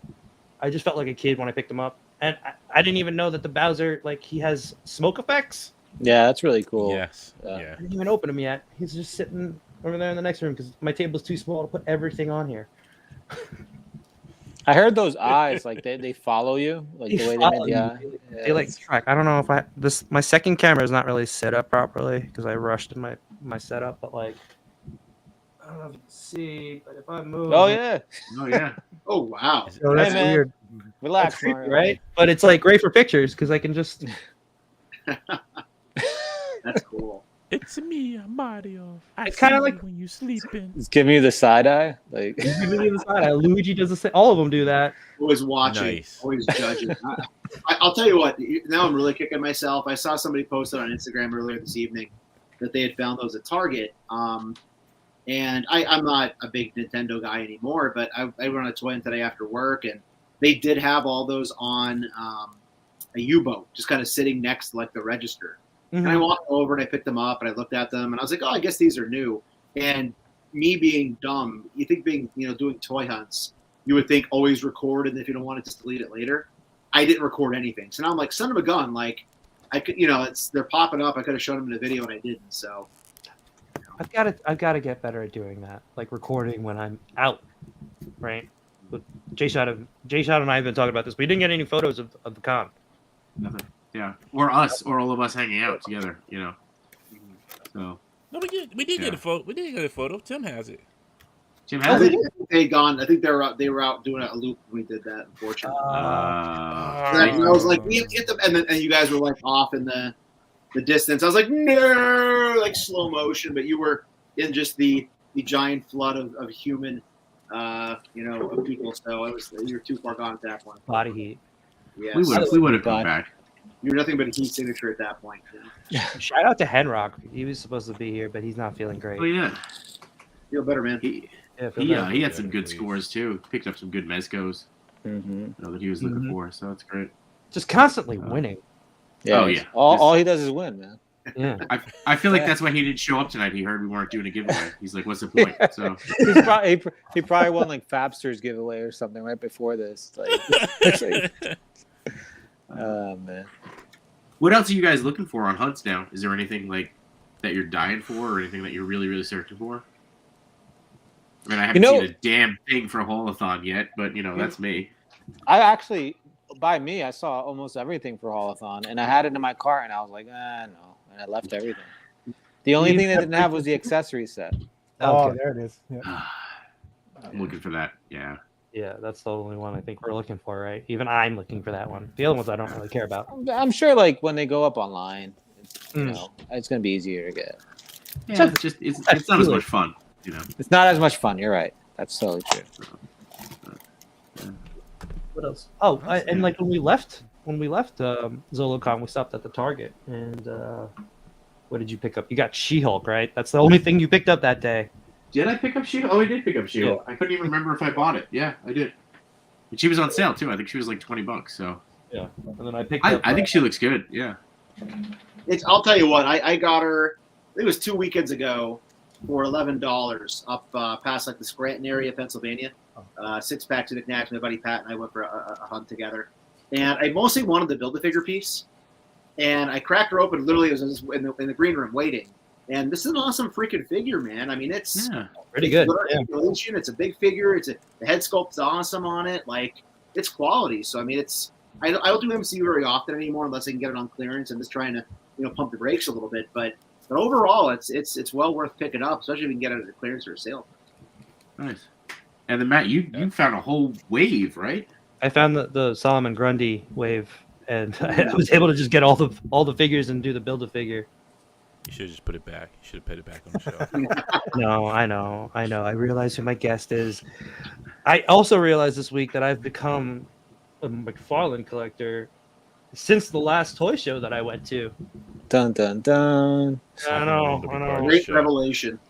I just felt like a kid when I picked them up, and I didn't even know that the Bowser, like, he has smoke effects. Yeah, that's really cool. Yes. Yeah. Yeah. I didn't even open him yet. He's just sitting over there in the next room because my table's too small to put everything on here. I heard those eyes, like they follow you, like the way they made the eye. They like track. I don't know if my second camera is not really set up properly because I rushed in my setup, but like, I don't know if you can see, but if I move, Oh yeah, Oh yeah. Oh wow. So that's man. weird. relax, it's creepy, Mario. right? But it's like great for pictures because I can just That's cool. It's me, Mario. I It's kinda see like- you when you sleeping. It's giving you the side eye, like. Luigi does the same. All of them do that. Always watching, Nice. always judging. I'll tell you what. Now I'm really kicking myself. I saw somebody posted on Instagram earlier this evening that they had found those at Target. And I'm not a big Nintendo guy anymore, but I went on a toy in today after work, and they did have all those on a U-boat, just kind of sitting next to like the register. And I walked over and I picked them up and I looked at them and I was like, oh, I guess these are new. And me being dumb, you think doing toy hunts, you would think always record, and if you don't want it, just delete it later. I didn't record anything. So now I'm like, son of a gun, like I could, they're popping up. I could have shown them in the video and I didn't. So I've got to get better at doing that, like recording when I'm out, right? But Jshot and I have been talking about this. We didn't get any photos of the con. Nothing. Yeah. Or us, or all of us hanging out together. So No, we did get a photo. We did get a photo. Tim has it. Jim I has it. think they gone. I think they were out doing a loop when we did that. Unfortunately, and I was like, we get them, and you guys were like off in the distance. I was like, no, like slow motion, but you were in just the giant flood of human, of people. So you were too far gone at that point. Body heat. Yes. We would have come Fine. back. You were nothing but a heat signature at that point. Shout out to Henrock. He was supposed to be here, but he's not feeling great. Oh yeah. Feel better, man. He feel better. he had some good scores too. Picked up some good mezcos that he was looking for. So that's great. Just constantly winning. Yeah. Oh, yeah. All he does is win, man. Yeah. I feel like that's why he didn't show up tonight. He heard we weren't doing a giveaway. He's like, "What's the point?" So He probably won like Fabster's giveaway or something right before this. Oh man. what else are you guys looking for on hunts now? Is there anything like that you're dying for, or anything that you're really, really searching for? I mean, I haven't seen a damn thing for a haulathon yet, but that's me. I actually, by me, I saw almost everything for haulathon, and I had it in my cart, and I was like, no, and I left everything. The only thing they didn't have was the accessory set. Oh, Okay. there it is. Yeah. I'm looking for that. Yeah. Yeah, that's the only one I think we're looking for, right? Even I'm looking for that one. The other ones I don't really care about. I'm sure, like when they go up online, it's gonna be easier to get. Yeah, it's not as much fun, It's not as much fun. You're right. That's totally true. What else? Oh, and like when we left Zolocon, we stopped at the Target, and what did you pick up? You got She-Hulk, right? That's the only thing you picked up that day. Did I pick up She-Hulk? Oh, I did pick up She-Hulk. Yeah. I couldn't even remember if I bought it. Yeah, I did. And she was on sale too. I think she was like $20. So yeah, and then I picked up. I think she looks good. Yeah. I'll tell you what. I got her. I think it was 2 weekends ago for $11 up past like the Scranton area, Pennsylvania. 6-pack to knickknacks. My buddy Pat and I went for a hunt together, and I mostly wanted the Build-A-Figure piece. And I cracked her open. Literally, it was in the green room waiting. And this is an awesome freaking figure, man. I mean, it's pretty good. It's a big figure. The head sculpt's awesome on it. Like, it's quality. So I mean, I don't do MCU very often anymore unless I can get it on clearance. I'm just trying to pump the brakes a little bit. But overall, it's well worth picking up, especially if you can get it at a clearance or a sale. Nice. And then Matt, you found a whole wave, right? I found the Solomon Grundy wave, and I was able to just get all the figures and do the Build-A-Figure. You should have just put it back. You should have put it back on the show. No, I know. I realize who my guest is. I also realized this week that I've become a McFarlane collector since the last toy show that I went to. Dun dun dun. I know. Great revelation.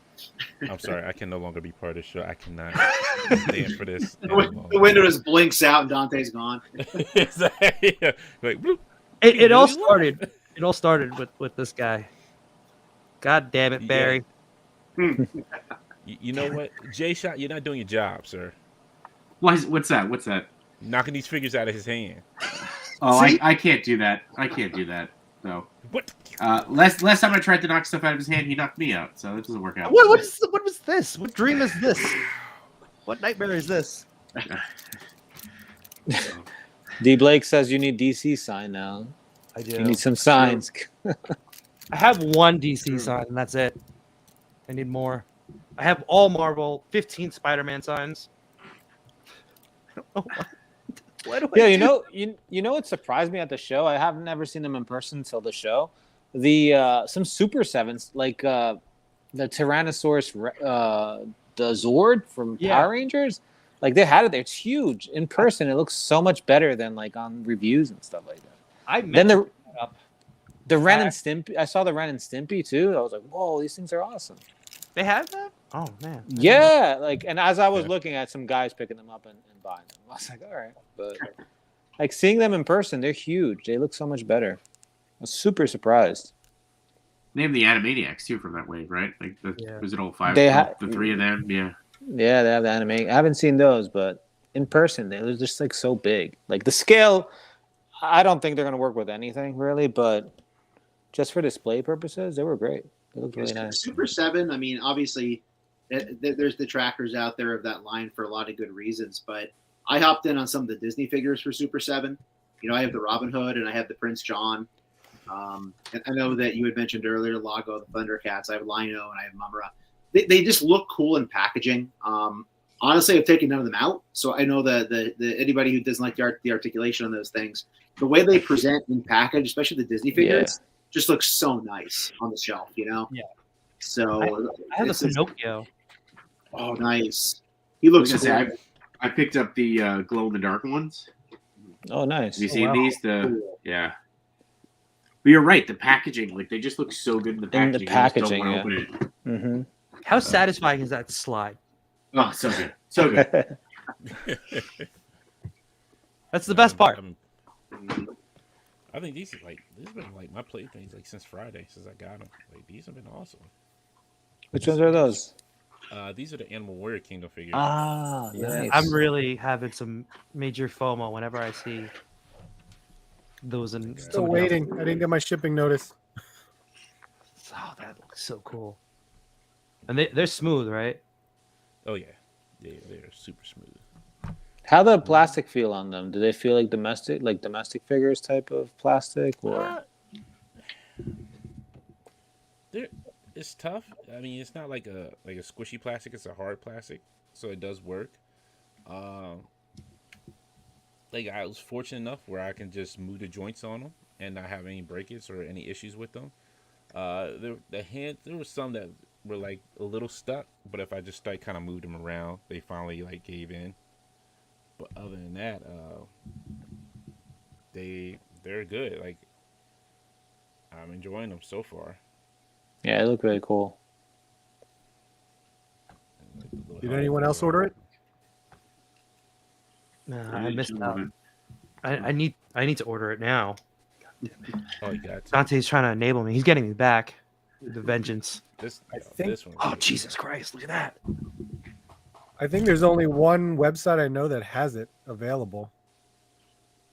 I'm sorry, I can no longer be part of the show. I cannot stand for this. The window just blinks out and Dante's gone. Exactly. Like, bloop. It all started. It all started with this guy. God damn it, Barry. Yeah. You know what? Jshot, you're not doing your job, sir. What's that? Knocking these figures out of his hand. Oh, I can't do that. No. What? Last time I tried to knock stuff out of his hand, he knocked me out. So that doesn't work out. What was this? What dream is this? What nightmare is this? D. Blake says you need DC sign now. I do. You need some signs. I have one DC sign, and that's it. I need more. I have all Marvel, 15 Spider-Man signs. I don't know why do I you know what surprised me at the show? I have never seen them in person until the show. The some Super Sevens, like the Tyrannosaurus, the Zord from Power Rangers, like they had it there. It's huge in person. It looks so much better than like on reviews and stuff like that. The Ren and Stimpy. I saw the Ren and Stimpy too. I was like, whoa, these things are awesome. They have that? Oh man. Yeah, like, and as I was looking at some guys picking them up and buying them, I was like, all right. But like seeing them in person, they're huge. They look so much better. I was super surprised. Name the Animaniacs too from that wave, right? Like was it all five? The three of them, yeah. Yeah, they have the anime. I haven't seen those, but in person, they were just like so big. Like the scale, I don't think they're gonna work with anything really, but just for display purposes, they were great. They looked really nice. Super 7, I mean, obviously, there's detractors out there of that line for a lot of good reasons, but I hopped in on some of the Disney figures for Super 7. I have the Robin Hood and I have the Prince John. And I know that you had mentioned earlier, Lago, the Thundercats. I have Lino and I have Mumra. They just look cool in packaging. Honestly, I've taken none of them out, so I know that the anybody who doesn't like the articulation on those things, the way they present in package, especially the Disney figures, just looks so nice on the shelf, Yeah. So I have a Pinocchio. Oh, nice. He looks cool. I picked up the glow in the dark ones. Oh, nice. Have you seen these? Yeah. But you're right. The packaging, like they just look so good in the packaging. In the packaging, I just don't want to open it. Mm-hmm. How satisfying is that slide? Oh, so good. So good. That's the best part. I think these are like this has been like my playthings like since Friday since I got them. Like these have been awesome. Which ones are those? These are the Animal Warrior Kingdom figures. Ah, Yeah, nice. I'm really having some major FOMO whenever I see those and Still Still somebody else. waiting. I didn't get my shipping notice. Oh, that looks so cool. And they're smooth, right? Oh yeah, they're super smooth. How the plastic feel on them? Do they feel like domestic figures type of plastic, or? It's tough. I mean, it's not like a squishy plastic. It's a hard plastic, so it does work. Like I was fortunate enough where I can just move the joints on them and not have any breakage or any issues with them. There were some that were like a little stuck, but if I just like kind of moved them around, they finally like gave in. But other than that, they're good. Like I'm enjoying them so far. Yeah, they look really cool. Like, the little Did helmet anyone else as well. order it? Nah, I missed love out. it. I need to order it now. Oh, you got to. Dante's trying to enable me. He's getting me back. The vengeance. I think- this one. Oh Jesus Christ! Look at that. I think there's only one website I know that has it available.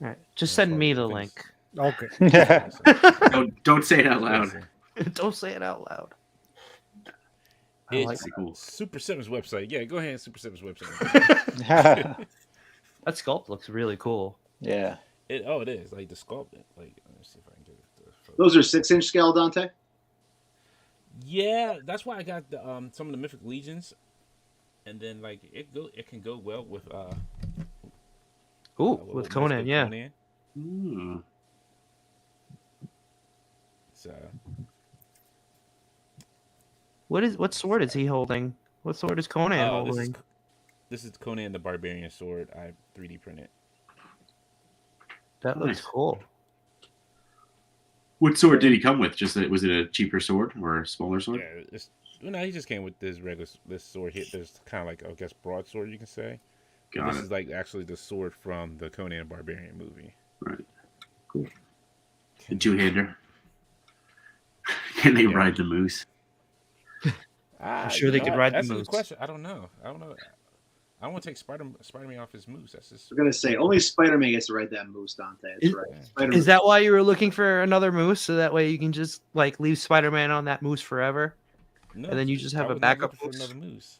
All right, just That's send why me we the finished. link. Okay. Don't say it out loud. Don't say it out loud. I It's like Pretty cool. Super Simmons website. Yeah, go ahead, Super Simmons website. that sculpt looks really cool. Yeah. It is like the sculpt. Like let me see if I can get it. Those are 6-inch scale, Dante. Yeah, that's why I got the some of the Mythic Legions, and then like it can go well with Ooh, with with Conan, yeah. Conan. Ooh. So What sword is he holding? What sword is Conan holding? this is Conan the Barbarian sword. I 3D printed. That looks Nice. cool. What sword did he come with? Was it a cheaper sword or a smaller sword? Yeah, no, he just came with this sword here. There's kind of like I guess broadsword you can say. Got This it. is like actually the sword from the Conan Barbarian movie. Right. Cool. The two-hander. Can they Yeah. ride the moose? I'm sure they could ride the That's a moose. good question. I don't know. I don't want to take Spider-Man off his moose. That's just We're gonna say only Spider-Man gets to ride that moose, Dante. That's Is- right. Yeah. Spider-Man. Is that why you were looking for another moose so that way you can just like leave Spider-Man on that moose forever? no. And then you just have I a was not backup looking for another moose.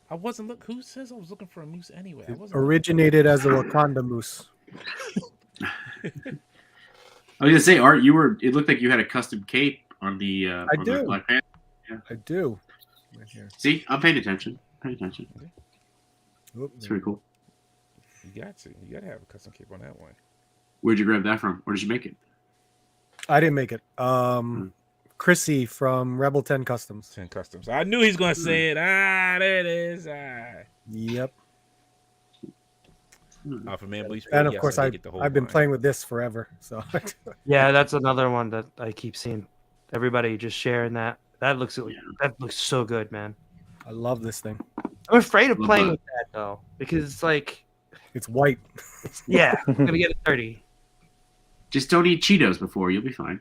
I wasn't look. Who says I was looking for a moose anyway? I It wasn't. originated as a Wakanda moose. I was gonna say, Art, it looked like you had a custom cape on the on the do. Black Panther. I do. Right here. See, I'm paying attention. Paying attention. Oop, It's pretty cool. You got to. You got to have a custom cape on that one. Where'd you grab that from? Where did you make it? I didn't make it. Chrissy from Rebel 10 Customs. 10 Customs. I knew he's gonna say it. Ah, there it is. Yep. Alpha Man Bleach. And Yes, of course, I did get the whole I've been line. playing with this forever. So Yeah, that's another one that I keep seeing. Everybody just sharing that. That looks so good, man. I love this thing. I'm afraid of Love playing that. with that though because it's like, It's white. yeah, I'm gonna get it dirty. Just don't eat Cheetos before. You'll be fine.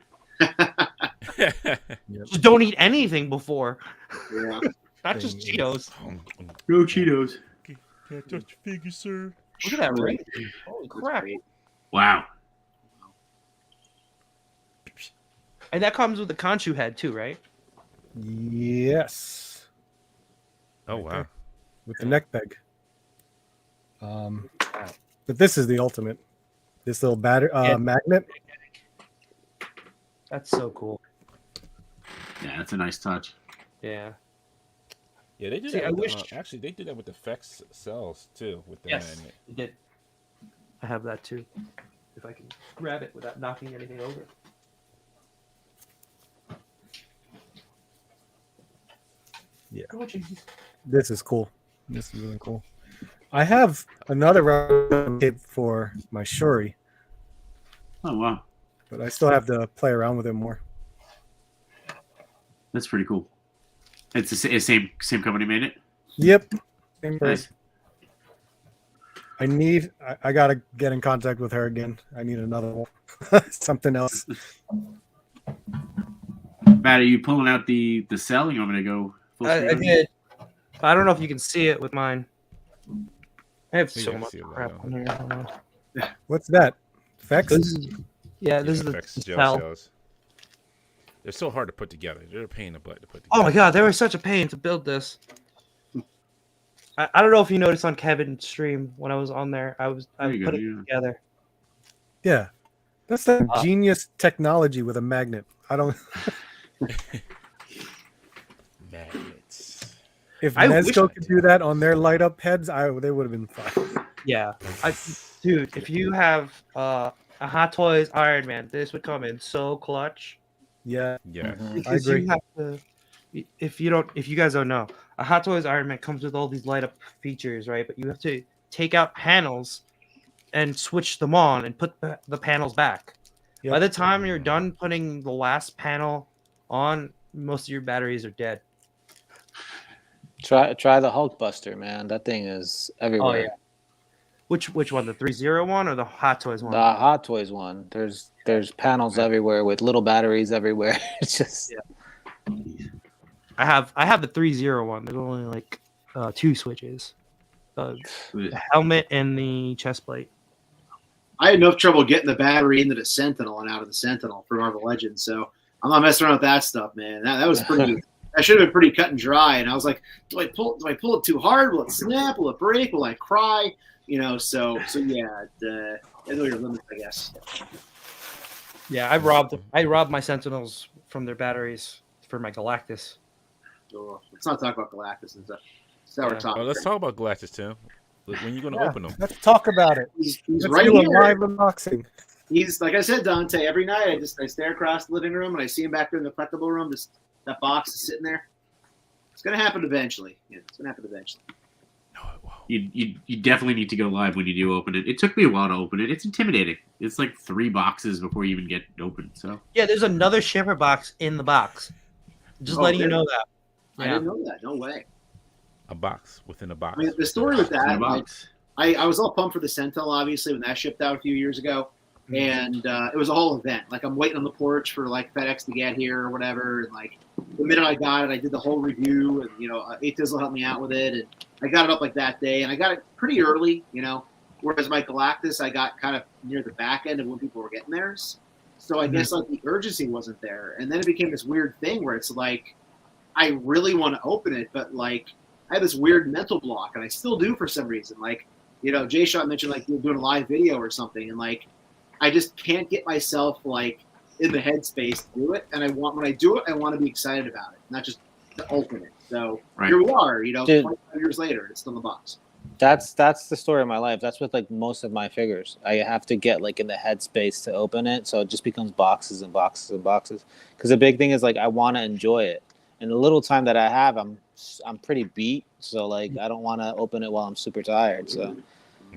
Just don't eat anything before, Yeah. not just Thing Cheetos. No Cheetos. Can't touch your figure, sir. Look at that ring. Holy crap! Wow. And that comes with the Conchu head too, right? Yes. Oh wow. With the neck peg. But this is the ultimate. This little Yeah. magnet. That's so cool. Yeah, that's a nice touch. Yeah. Yeah, they do See, that. I With wish- actually, they do that with the Fex cells too. With the Yes, magnet. you did. I have that too. If I can grab it without knocking anything over. Yeah. Oh, Jesus. This is cool. This is really cool. I have another tape for my Shuri, Oh wow, but I still have to play around with it more. that's pretty cool. It's the same company made it. Yep. Same Nice. price. I gotta get in contact with her again. I need another one. Something else. Matt, are you pulling out the cell? You want me to go full I screen? did. I don't know if you can see it with mine. I have Yeah, so I much see it crap right on here. Hold on. What's that? Fex? This is, this is the FX gel cell. cells. They're so hard to put together. They're a pain in the butt to put together. Oh my god, they were such a pain to build this. I don't know if you noticed on Kevin's stream when I was on there, I There you put go, it yeah. together. Yeah. That's the genius technology with a magnet. I don't. Magnets. If I wish Mezco I could do that on their light up heads, they would have been fine. Yeah, dude, if you have a Hot Toys Iron Man, this would come in so clutch. Yeah, Yes. Because agree. you have to. If you guys don't know, a Hot Toys Iron Man comes with all these light up features, right? But you have to take out panels and switch them on and put the panels back. Yep. By the time you're done putting the last panel on, most of your batteries are dead. Try the Hulk Buster, man. That thing is everywhere. Oh yeah. Which one? The 301 or the Hot Toys one? The Hot Toys one. There's panels everywhere with little batteries everywhere. It's just I have the 301. There's only like 2 switches. The helmet and the chest plate. I had enough trouble getting the battery into the Sentinel and out of the Sentinel for Marvel Legends, so I'm not messing around with that stuff, man. That was pretty. That should have been pretty cut and dry. And I was like, do I pull it too hard? Will it snap? Will it break? Will I cry? You know, so yeah. I know your limits, I guess. Yeah, I robbed my Sentinels from their batteries for my Galactus. So, let's not talk about Galactus and stuff. That's how we're talking. Well, let's talk about Galactus, Tim. When you going to open them? Let's talk about it. He's Let's right do a here. live unboxing. He's like I said, Dante. Every night I stare across the living room and I see him back there in the collectible room. That box is sitting there. It's gonna happen eventually. Yeah, it's gonna happen eventually. No, it won't. You definitely need to go live when you do open it. It took me a while to open it. It's intimidating. It's like 3 boxes before you even get open. So Yeah, there's another shipper box in the box. Just letting you know that. I didn't know that. No way. A box within a box. I mean, the story with in a that, box. I was all pumped for the Sentinel, obviously, when that shipped out a few years ago. And it was a whole event. Like, I'm waiting on the porch for, like, FedEx to get here or whatever. And, like, the minute I got it, I did the whole review. And, you know, Tizzle helped me out with it. And I got it up, like, that day. And I got it pretty early, you know. Whereas my Galactus, I got kind of near the back end of when people were getting theirs. So I guess, like, the urgency wasn't there. And then it became this weird thing where it's like, I really want to open it, but, like, I had this weird mental block. And I still do for some reason. Like, you know, Jshot mentioned, like, you're doing a live video or something. And, like, I just can't get myself like in the headspace to do it, and when I do it, I want to be excited about it, not just to open it. So Here we are, you know, 25 years later, it's still in the box. That's the story of my life. That's with like most of my figures. I have to get like in the headspace to open it, so it just becomes boxes and boxes and boxes. Because the big thing is like I want to enjoy it, and the little time that I have, I'm pretty beat, so like I don't want to open it while I'm super tired. So.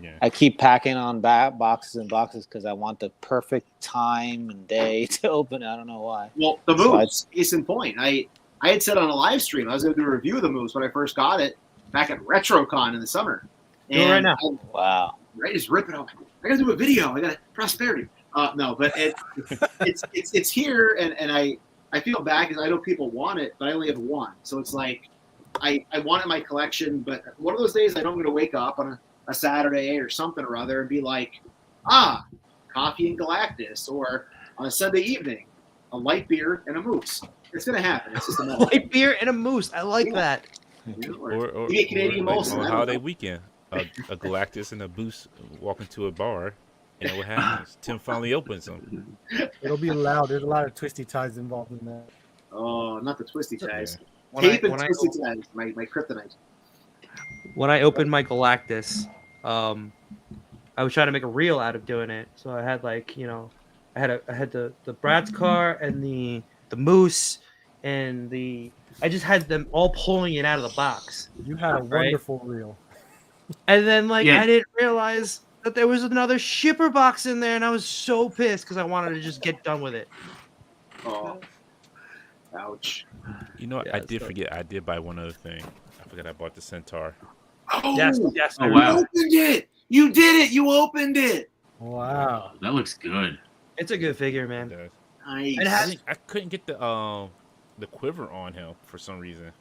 Yeah. I keep packing on boxes and boxes because I want the perfect time and day to open it. I don't know why. Well, the moves, case in point. I had said on a live stream I was going to do a review of the moves when I first got it back at RetroCon in the summer. And right now. Wow. Right, just rip it open. I got to do a video. I got prosperity. No, but it's here, and I feel bad because I know people want it, but I only have one. So it's like I want it in my collection, but one of those days I don't going to wake up on a Saturday or something or other and be like, coffee and Galactus, or on a Sunday evening, a light beer and a moose. It's going to happen. It's just a light beer and a moose. I like that. Or you get Canadian moose on holiday weekend, a Galactus and a Boost walk into a bar, and what happens? Tim finally opens them. It'll be loud. There's a lot of twisty ties involved in that. Oh, not the twisty ties. Yeah. Tape and twisty ties, my kryptonite. When I opened my Galactus, I was trying to make a reel out of doing it. So I had like, you know, I had the Brad's car and the moose and I just had them all pulling it out of the box. You had a wonderful reel. And then I didn't realize that there was another shipper box in there, and I was so pissed because I wanted to just get done with it. Oh, ouch! You know, I did forget. I did buy one other thing. I forgot I bought the Centaur. Oh, yes. Oh, wow. You opened it. You did it! You opened it! Wow. That looks good. It's a good figure, man. Does. Nice. It has- I couldn't get the quiver on him for some reason.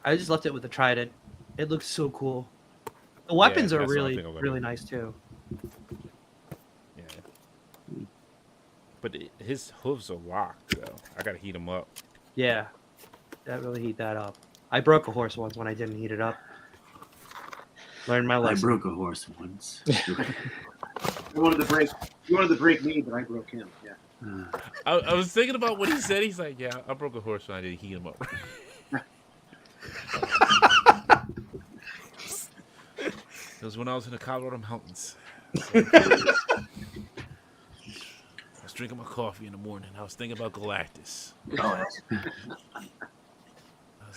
I just left it with the trident. It looks so cool. The weapons are that's what I really, think about really it. nice too. Yeah. But his hooves are locked, though. I gotta heat him up. Yeah, that really heat that up. I broke a horse once when I didn't heat it up. Learned my I lesson. broke a horse once. You wanted to break me, but I broke him. Yeah. I was thinking about what he said. He's like, "Yeah, I broke a horse when I didn't heat him up." It was when I was in the Colorado mountains. I was drinking my coffee in the morning. I was thinking about Galactus. I was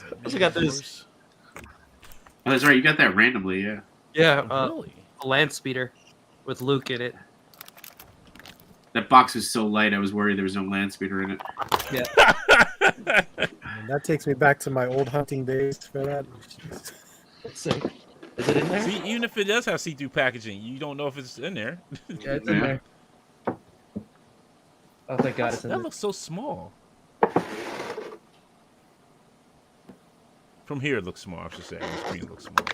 like, Also got "Man, those- horse?" Oh, that's right. You got that randomly, yeah. Yeah, Really? a land speeder with Luke in it. That box was so light, I was worried there was no land speeder in it. And that takes me back to my old hunting days for that. Let's see. Is it in there? See, even if it does have see-through packaging, you don't know if it's in there. Yeah, it's in Yeah. there. Oh, thank God it's in That there. looks so small. From here, it looks small. I should say. On the screen, it looks small.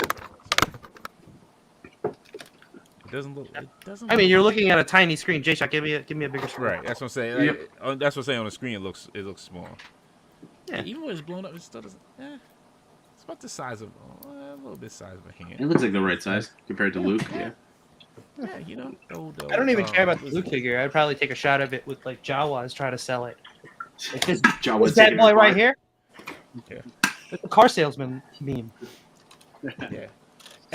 It doesn't look. It doesn't. I mean, look- you're looking at a tiny screen. Jshot, give me a bigger screen. right. That's what I'm saying. Yep. That's what I'm saying. On the screen, it looks small. Yeah. Even when it's blown up, it still doesn't. It's about the size of a little bit size of a hand. It looks like the right size compared to Luke, yeah. Yeah, you know. I don't even care about the Luke figure. I'd probably take a shot of it with like Jawas try to sell it. Like this, John this was bad taking boy it right apart. here. Yeah. Like the car salesman meme. Yeah.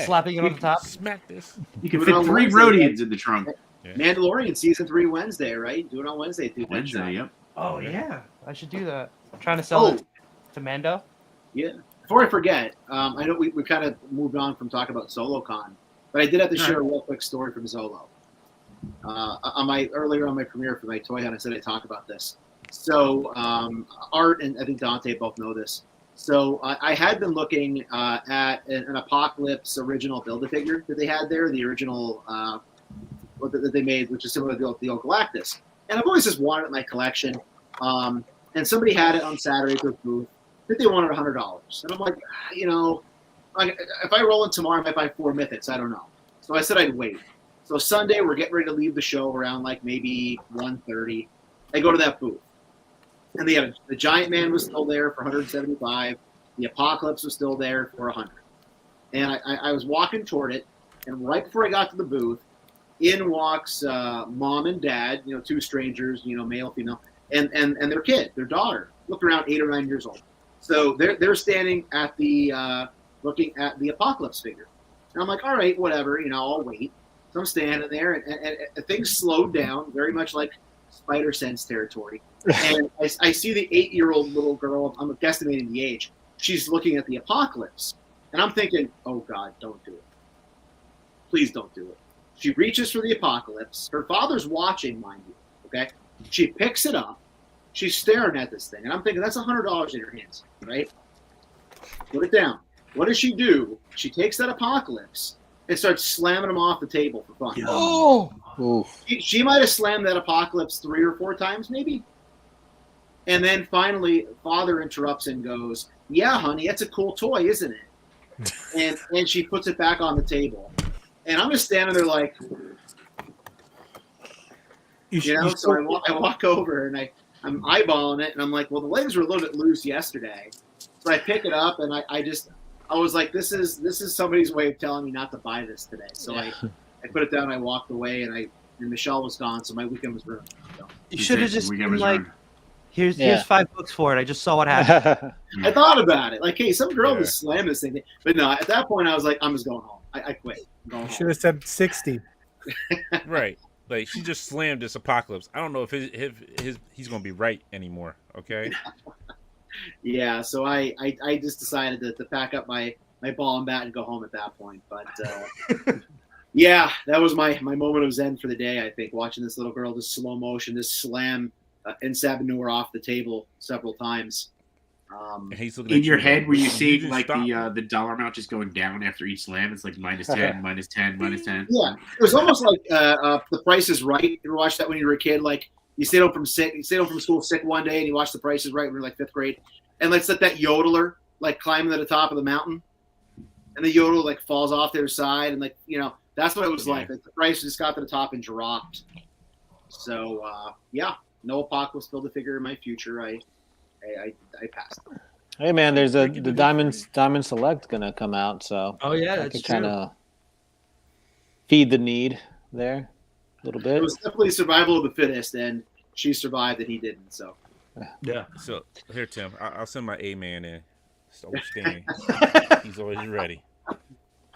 Slapping it on the top. Smack this. You can Put it fit on 3 Wednesday, Rhodians in the trunk. Mandalorian season 3 Wednesday, right? Do it on Wednesday. Dude. Wednesday, yep. Oh yeah, I should do that. I'm trying to sell Oh, it to Mando. yeah. Before I forget, I know we kind of moved on from talking about Zolocon, but I did have to share a real quick story from Zolo. Earlier on my premiere for my toy hunt, I said I'd talk about this. So Art and I think Dante both know this. So I had been looking at an Apocalypse original Build-A-Figure that they had there, the original that they made, which is similar to the old Galactus. And I've always just wanted it in my collection. And somebody had it on Saturday at their booth. I think they wanted $100. And I'm like, if I roll in tomorrow, I might buy 4 Mythics. I don't know. So I said I'd wait. So Sunday, we're getting ready to leave the show around like maybe 1:30. I go to that booth. And the Giant Man was still there for 175. The Apocalypse was still there for 100. And I was walking toward it. And right before I got to the booth, in walks mom and dad, 2 strangers, male, female, and their kid, their daughter, looked around 8 or 9 years old. So they're standing at the looking at the Apocalypse figure. And I'm like, all right, whatever, I'll wait. So I'm standing there, and things slowed down, very much like Spider Sense territory. And I see the 8-year-old little girl. I'm guesstimating the age. She's looking at the Apocalypse, and I'm thinking, oh God, don't do it. Please don't do it. She reaches for the Apocalypse. Her father's watching, mind you. Okay, she picks it up. She's staring at this thing, and I'm thinking that's $100 in her hands, right? Put it down. What does she do? She takes that Apocalypse and starts slamming them off the table for fun. Oh, oof. She might have slammed that Apocalypse 3 or 4 times, maybe. And then finally, father interrupts and goes, "Yeah, honey, that's a cool toy, isn't it?" and she puts it back on the table, and I'm just standing there like, So I walk over and I'm eyeballing it, and I'm like, well, the legs were a little bit loose yesterday, so I pick it up, and I was like, this is somebody's way of telling me not to buy this today. So I put it down, I walked away, and Michelle was gone, so my weekend was ruined. So. You should have just Weekend been was like, ruined. here's Yeah. $5 for it. I just saw what happened. I thought about it, like, hey, some girl Yeah. just slammed this thing, but no. At that point, I was like, I'm just going home. I quit. I'm going You home. should have said 60. Right. Like, she just slammed this Apocalypse. I don't know if he's going to be right anymore, okay? Yeah, so I just decided to pack up my ball and bat and go home at that point. But yeah, that was my moment of zen for the day. I think watching this little girl just slow motion, just slam and Sabanur off the table several times. And he's looking In at your you head, like, were you "You seeing didn't like stop me." the dollar amount just going down after each slam? It's like minus 10, minus 10, minus 10. Yeah, it was almost like The Price is Right. You ever watched that when you were a kid? Like you stayed home from school sick one day, and you watched The Price is Right when you were like 5th grade, and let's let that yodeler like climbing to the top of the mountain, and the yodeler like falls off their side, and that's what it was like. Like the price just got to the top and dropped. So no apocalypse build a figure in my future. I passed. Hey man, there's the Diamond Select gonna come out, so Oh yeah, I that's could true. kind of feed the need there a little bit. It was definitely survival of the fittest, and she survived and he didn't. So Yeah. So here, Tim, I'll send my A man in. So Stan, he's always ready.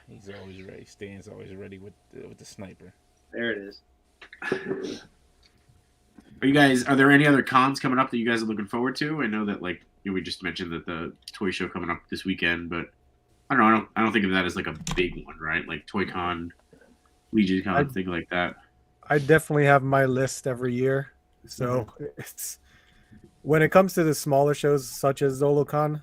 He's always ready. Stan's always ready with the sniper. there it is. Are there any other cons coming up that you guys are looking forward to? I know that we just mentioned that the toy show coming up this weekend, but I don't know. I don't think of that as like a big one, right? Like Toy Con, Legion Con, thing like that. I definitely have my list every year. So it's when it comes to the smaller shows such as Zolocon,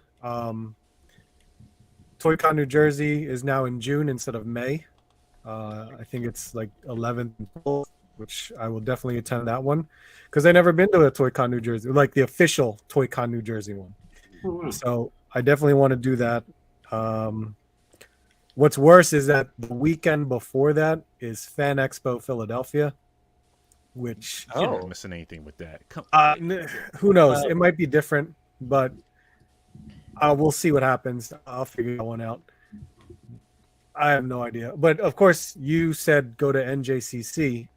ToyCon New Jersey is now in June instead of May. I think it's like 11th and 12th, which I will definitely attend that one because I've never been to a ToyCon New Jersey, like the official ToyCon New Jersey one. Oh, wow. So I definitely want to do that. What's worse is that the weekend before that is Fan Expo Philadelphia, which You're not missing anything with that. Come who knows? It might be different, but we'll see what happens. I'll figure that one out. I have no idea. But of course, you said go to NJCC,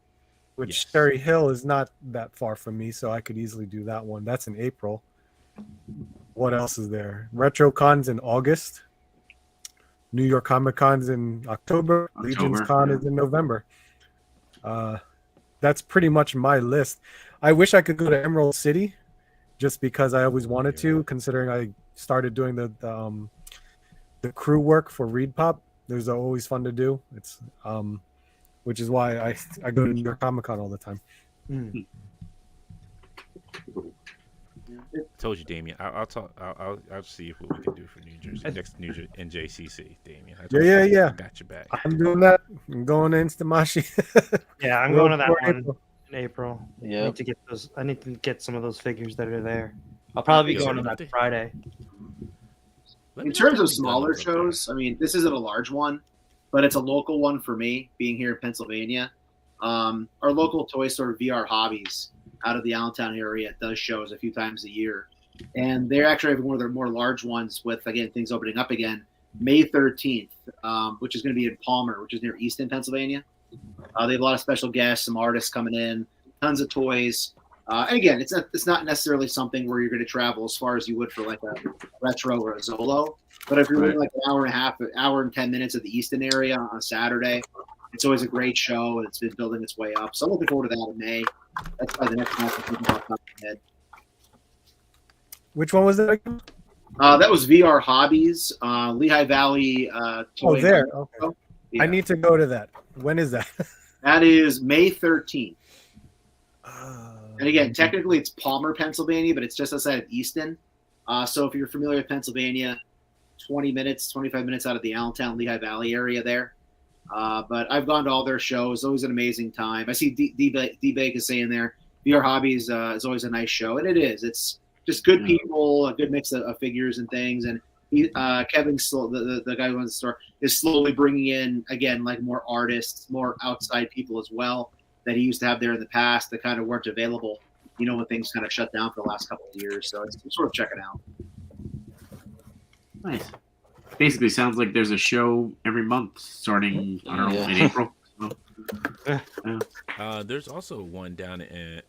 which Cherry Hill is not that far from me, so I could easily do that one. That's in April. What else is there? RetroCon's in August. New York Comic Con's in October. Legion's Con is in November. That's pretty much my list. I wish I could go to Emerald City just because I always wanted to, considering I started doing the crew work for Reed Pop. There's always fun to do. It's which is why I go to New York Comic Con all the time. Told you, Damien. I'll talk. I'll see what we can do for New Jersey next New Jersey NJCC, Damien. Yeah. I got your back. I'm doing that. I'm going to Instamashi. Yeah, I'm going to that one April. in April. Yeah. I need to get some of those figures that are there. I'll probably be going to that Friday. In terms of smaller shows, I mean, this isn't a large one, but it's a local one for me, being here in Pennsylvania. Our local toy store, VR Hobbies, out of the Allentown area, does shows a few times a year. And they're actually having one of their more large ones with, again, things opening up again, May 13th, which is going to be in Palmer, which is near Easton, Pennsylvania. They have a lot of special guests, some artists coming in, tons of toys. And again, it's not necessarily something where you're going to travel as far as you would for like a retro or a Zolo. But if you're doing like an hour and 10 minutes at the Easton area on a Saturday, it's always a great show, and it's been building its way up. So I'm looking forward to that in May. That's probably the next one I'm thinking about top of my head. Which one was that again? That was VR Hobbies, Lehigh Valley. Toy there. Okay. Yeah. I need to go to that. When is that? That is May 13th. And again, technically it's Palmer, Pennsylvania, but it's just outside of Easton. So if you're familiar with Pennsylvania, 25 minutes out of the Allentown, Lehigh Valley area there. But I've gone to all their shows. Always an amazing time. I see D-Bake is saying there, VR Hobbies is always a nice show. And it is. It's just good people, a good mix of figures and things. And Kevin, the guy who runs the store, is slowly bringing in, again, like more artists, more outside people as well that he used to have there in the past that kind of weren't available, when things kind of shut down for the last couple of years. So it's sort of checking out. Nice. Basically, sounds like there's a show every month starting, I don't know, in April. So, There's also one down at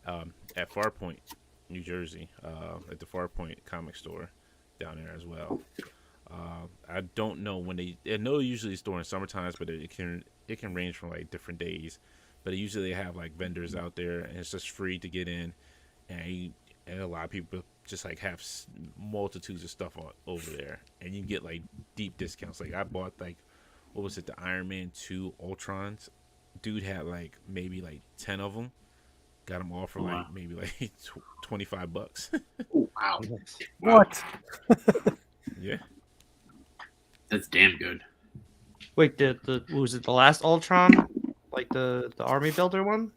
Farpoint, New Jersey, at the Farpoint comic store down there as well. I don't know when I know usually it's during summer times, but it can range from like different days. But usually they have like vendors out there, and it's just free to get in, and a lot of people just like have multitudes of stuff over there, and you get like deep discounts. Like I bought like, what was it, the Iron Man 2 Ultrons? Dude had like maybe like 10 of them. Got them all for maybe like $25. Wow. What? Yeah. That's damn good. Wait, was it the last Ultron, like the army builder one?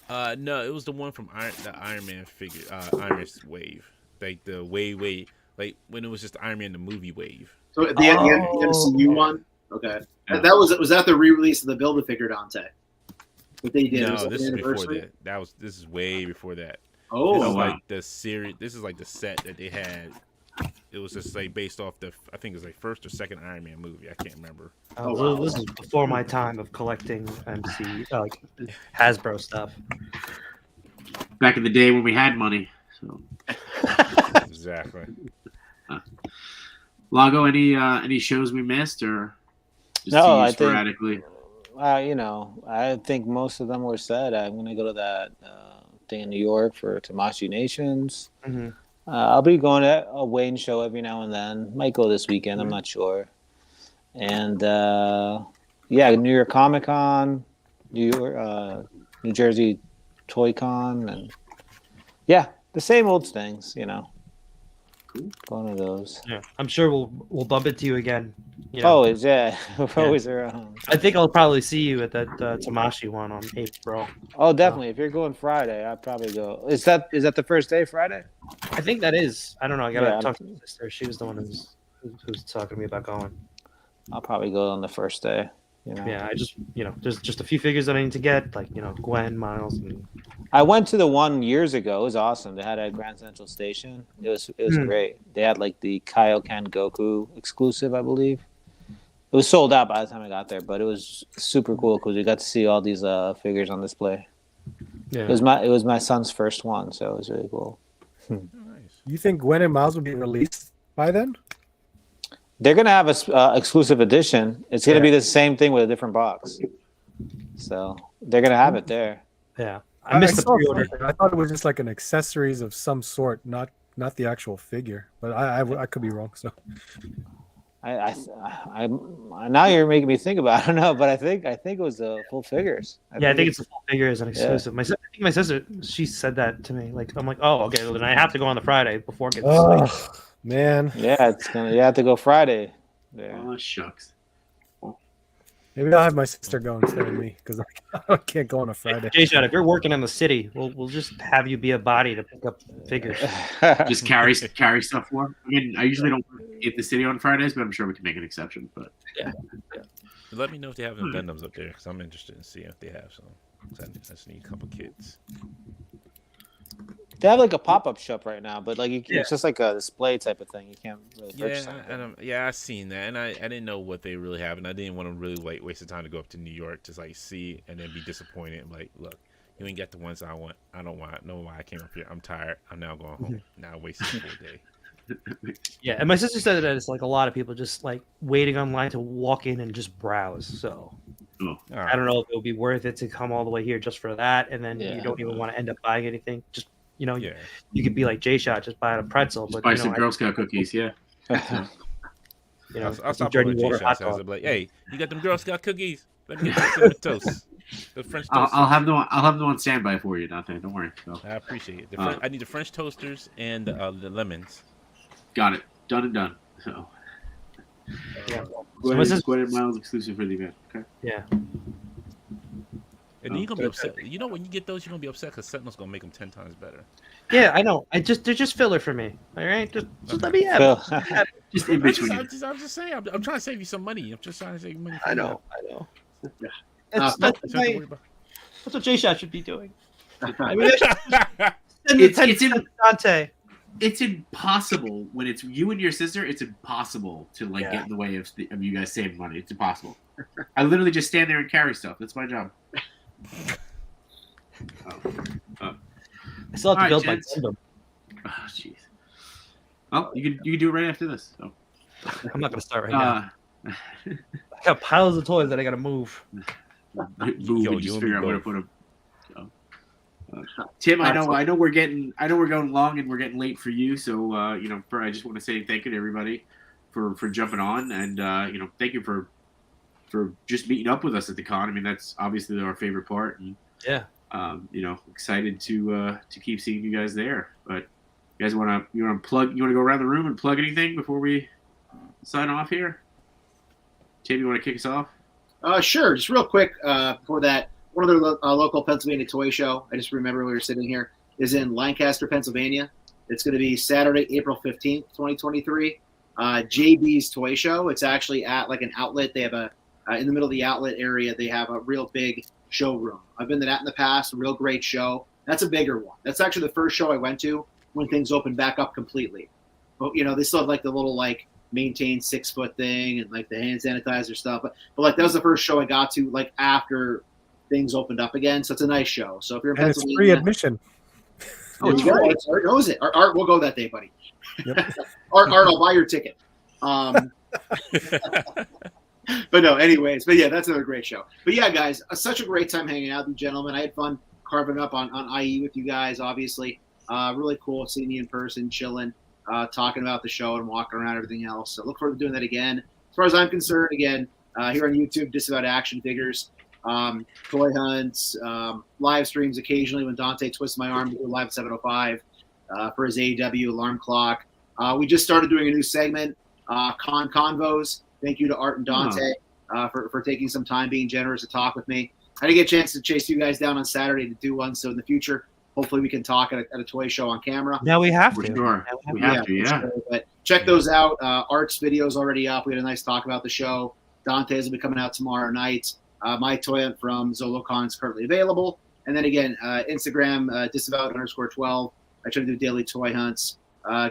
No, it was the one from the Iron Man figure, Iron Man's wave, like the wave, like when it was just Iron Man the movie wave. So the MCU one. Okay. Yeah. That was that the re-release of the Build-A-Figure Dante that they did? Was No, that this the is before anniversary? that. This is way before that. Oh, This is wow. like the series. This is like the set that they had. It was just like based off I think it was like first or second Iron Man movie. I can't remember. Oh, wow. This is before my time of collecting like Hasbro stuff. Back in the day when we had money. So, Exactly. Lago, any shows we missed or just No, see you I think- sporadically? I think most of them were said. I'm gonna go to that thing in New York for Tamashii Nations. Mm-hmm. I'll be going to a Wayne show every now and then. Might go this weekend. I'm not sure. And New York Comic Con, New Jersey Toy Con, and the same old things. Cool. Going to those. Yeah, I'm sure we'll bump into you again. Always, we're always around. I think I'll probably see you at that Tamashii one on April. Oh, definitely. If you're going Friday, I'd probably go. Is that the first day, Friday? I think that is. I don't know. I gotta Yeah. talk to my sister. She was the one who's talking to me about going. I'll probably go on the first day. Yeah, I just there's just a few figures that I need to get, like Gwen, Miles, and I went to the one years ago. It was awesome. They had it at Grand Central Station. It was great. They had like the Kaioken Goku exclusive, I believe. It was sold out by the time I got there, but it was super cool because we got to see all these figures on display. yeah. It was my son's first one, so it was really cool. Nice. You think Gwen and Miles will be released by then? They're gonna have a exclusive edition. It's gonna be the same thing with a different box. So they're gonna have it there. Yeah, I missed the saw pre-order. something. I thought it was just like an accessories of some sort, not the actual figure. But I could be wrong. So I now you're making me think about it. I don't know, but I think it was the full figures. I think it's a full figure as an exclusive. I think my sister, she said that to me. Like, I'm like, oh, okay, well, then I have to go on the Friday before it gets. man, you have to go Friday. There. Oh, shucks. maybe I'll have my sister go instead of me because I can't go on a Friday. Jshot, if you're working in the city, we'll just have you be a body to pick up figures. Just carry stuff for 'em. I mean, I usually don't work at the city on Fridays, but I'm sure we can make an exception. But Let me know if they have addendums up there because I'm interested in seeing if they have some. 'Cause I just need a couple kits. They have like a pop-up shop right now, but like it's just like a display type of thing. You can't really purchase anything. I seen that, and I didn't know what they really have, and I didn't want to really like waste the time to go up to New York to like see and then be disappointed. I'm like, look, you ain't got the ones I want. I don't want. Know why I came up here. I'm tired. I'm now going home. Now I wasted a full day. Yeah, and my sister said that it's like a lot of people just like waiting online to walk in and just browse. So All I right. don't know if it would be worth it to come all the way here just for that, and then you don't even want to end up buying anything. Just Yeah. you could be like Jshot, just buying a pretzel, just but buy some Girl Scout cookies. Yeah. I'll some stop dirty over at water Jshot's hot house dog. and be like, hey, you got them Girl Scout cookies? Let me get that cinnamon toast. The French toast. I'll have them on standby for you, Dante. Don't worry. So, I appreciate it. I need the French toasters and the lemons. got it. Done and done. So, Yeah. Gwen my sister- and Miles exclusive for the event. Okay. Yeah. And then you're gonna be upset. You know when you get those, you're gonna be upset because Sentinel's gonna make them 10 times better. Yeah, I know. They're just filler for me. All right, just let me have. it. Phil. Just in between. I'm just saying. I'm trying to save you some money. I'm just trying to save you money. I know. Yeah. That's You don't have to worry about- what Jshot should be doing. I mean, send the It's 10 in- to Dante. It's impossible when it's you and your sister. It's impossible to get in the way of you guys saving money. It's impossible. I literally just stand there and carry stuff. That's my job. I still have to All build right, my gents. kingdom. Oh, jeez. Well, you can do it right after this. So. I'm not gonna start right now. Uh, I got piles of toys that I gotta move. move Yo, and just you and figure me out where to both. put them. Tim, I know we're going long and we're getting late for you. So I just want to say thank you to everybody for jumping on, and thank you for just meeting up with us at the con. I mean, that's obviously our favorite part, and Yeah. excited to keep seeing you guys there. But You guys want to plug? You want to go around the room and plug anything before we sign off here? Tim, you want to kick us off? Sure. Just real quick before that, one of the local Pennsylvania toy show, I just remember we were sitting here, is in Lancaster, Pennsylvania. It's going to be Saturday, April 15th, 2023. JB's Toy Show. It's actually at like an outlet. They have in the middle of the outlet area, they have a real big showroom. I've been to that in the past, a real great show. That's a bigger one. That's actually the first show I went to when things opened back up completely. But, they still have like the little like maintained 6-foot thing and like the hand sanitizer stuff. But like that was the first show I got to like after things opened up again. So it's a nice show. So if you're in And it's Pennsylvania, free admission. Oh, it's right. Art knows it. Art, we'll go that day, buddy. Yep. Art, I'll buy your ticket. But no, anyways. But yeah, that's another great show. But yeah, guys, such a great time hanging out with you gentlemen. I had fun carving up on IE with you guys, obviously. Really cool seeing you in person, chilling, talking about the show and walking around everything else. So look forward to doing that again. As far as I'm concerned, again, here on YouTube, just about action figures, toy hunts, live streams occasionally when Dante twists my arm to do live at 7:05 for his AEW alarm clock. We just started doing a new segment, Convos. Thank you to Art and Dante for taking some time, being generous to talk with me. I didn't get a chance to chase you guys down on Saturday to do one, so in the future, hopefully we can talk at a toy show on camera. Now we have For to. sure. We have to, yeah. Sure. But check those out. Art's video is already up. We had a nice talk about the show. Dante's will be coming out tomorrow night. My toy hunt from Zolocon is currently available. And then again, Instagram, disavout_12. I try to do daily toy hunts,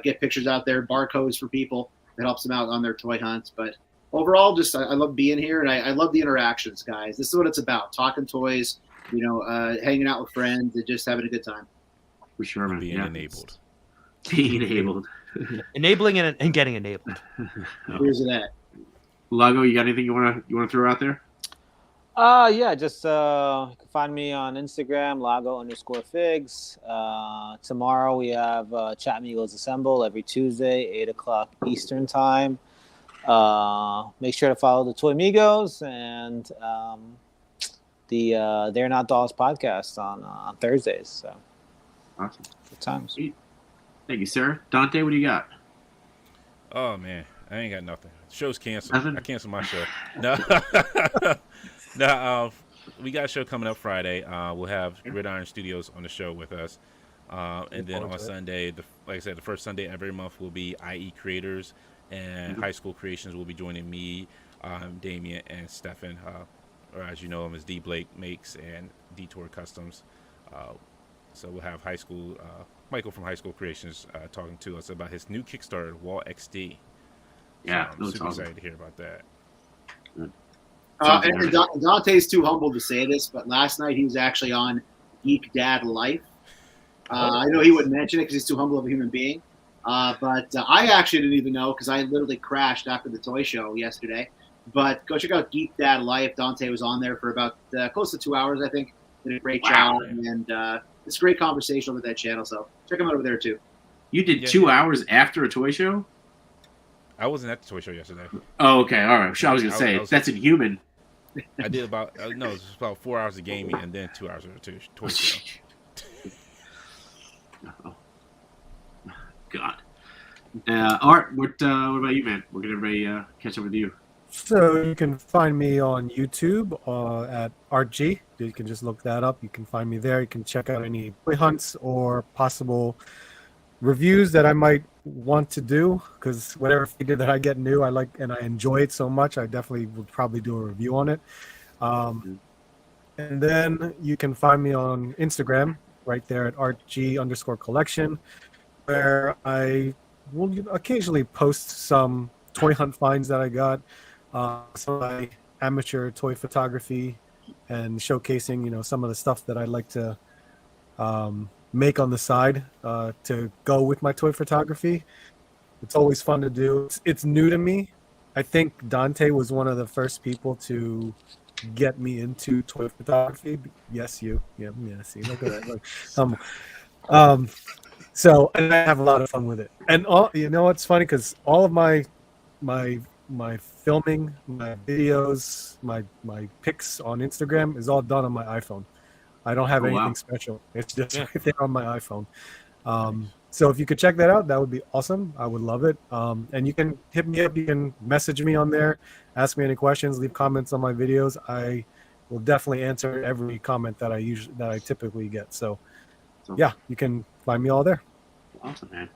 get pictures out there, barcodes for people. That helps them out on their toy hunts. But overall, just I love being here, and I love the interactions, guys. This is what it's about: talking toys, hanging out with friends, and just having a good time. For sure, man. Being Yeah. enabled. Being enabled. Enabling and getting enabled. Here's that. Lago, you got anything you wanna throw out there? Yeah, just you can find me on Instagram, Lago_figs. Tomorrow we have Chat Migos Assemble every Tuesday, 8:00 Eastern time. Make sure to follow the Toy Migos and the They're Not Dolls podcast on Thursdays. So Awesome. good times. Thank you, sir. Dante, what do you got? Oh man, I ain't got nothing. Show's canceled. Nothing? I canceled my show. No, no. We got a show coming up Friday. We'll have Gridiron Studios on the show with us, and then on Sunday, like I said, the first Sunday every month will be IE Creators and High School Creations. Will be joining me, Damien, and Stefan, or as you know him as D Blake Makes and Detour Customs. So we'll have Michael from High School Creations talking to us about his new Kickstarter, Wall XD. Yeah, So I'm that's super awesome. excited to hear about that. And Dante's too humble to say this, but last night he was actually on Geek Dad Life. I know he wouldn't mention it because he's too humble of a human being. But I actually didn't even know because I literally crashed after the toy show yesterday. But go check out Geek Dad Life. Dante was on there for about close to 2 hours, I think. Did a great job. And it's a great conversation over that channel. So check him out over there, too. You did 2 hours after a toy show? I wasn't at the toy show yesterday. Oh, okay. All right. I was going to say, that's inhuman. I did about it was about 4 hours of gaming and then 2 hours of the toy show. Oh. God. Art, what about you, man? We're going to catch up with you. So you can find me on YouTube at ArtG. You can just look that up. You can find me there. You can check out any toy hunts or possible reviews that I might want to do, because whatever figure that I get new, I like and I enjoy it so much, I definitely would probably do a review on it. And then you can find me on Instagram right there at artg_collection, where I will occasionally post some toy hunt finds that I got, some of my amateur toy photography, and showcasing some of the stuff that I like to make on the side to go with my toy photography. It's always fun to do. It's new to me. I think Dante was one of the first people to get me into toy photography. Yes, you. Yeah, see, look at that. So and I have a lot of fun with it. And it's funny because all of my filming, my videos, my pics on Instagram is all done on my iPhone. I don't have anything special. It's just right there on my iPhone. So if you could check that out, that would be awesome. I would love it. And you can hit me up. You can message me on there, ask me any questions, leave comments on my videos. I will definitely answer every comment that I typically get. So yeah, you can find me all there. Awesome, man.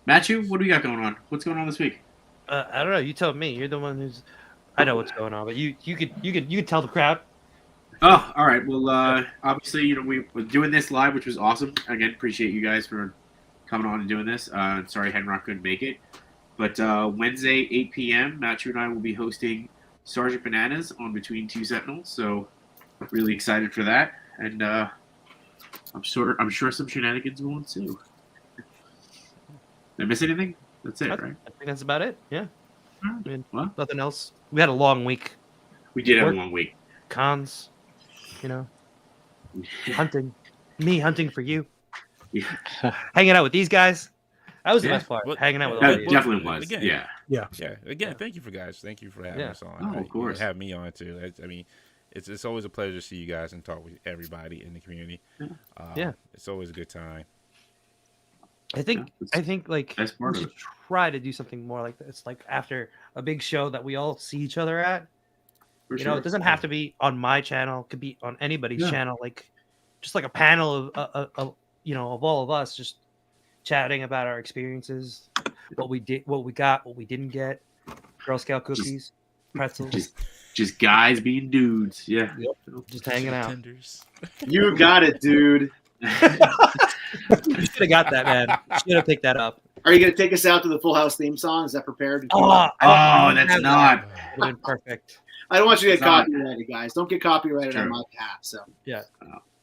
Matthew, what do we got going on? What's going on this week? I don't know. You tell me. You're the one who's. I know what's going on, but you could tell the crowd. Oh, all right. Well, obviously, we were doing this live, which was awesome. Again, appreciate you guys for coming on and doing this. Sorry Henrock couldn't make it. But Wednesday, 8 p.m., Matthew and I will be hosting Sergeant Bananas on Between Two Sentinels. So really excited for that. And I'm sure some shenanigans will ensue. Did I miss anything? That's it, right? I think that's about it. Yeah. I mean, Well, nothing else. We had a long week. we did have a long week. Cons, hunting. Me hunting for you. Yeah. Hanging out with these guys. That was the Yeah. best part. Well, hanging out with all That these. definitely was. Again. Yeah. Yeah. Again, thank you for guys. Thank you for having Yeah. us on. Oh, of course. Have me on too. I mean, it's always a pleasure to see you guys and talk with everybody in the community. Yeah. It's always a good time. I think like That's part we of should try to do something more like this. Like after a big show that we all see each other at. For You know, it doesn't have to be on my channel. It could be on anybody's channel. Like, just like a panel of all of us just chatting about our experiences, what we did, what we got, what we didn't get, Girl Scout cookies, pretzels, just guys being dudes. Yeah. just hanging out. Tenders. You got it, dude. You should have got that, man. Should have picked that up. Are you going to take us out to the Full House theme song? Is that prepared? Oh, that's not. Would have been perfect. I don't want you to get It's not. copyrighted, guys. Don't get copyrighted on True. my behalf. So Yeah,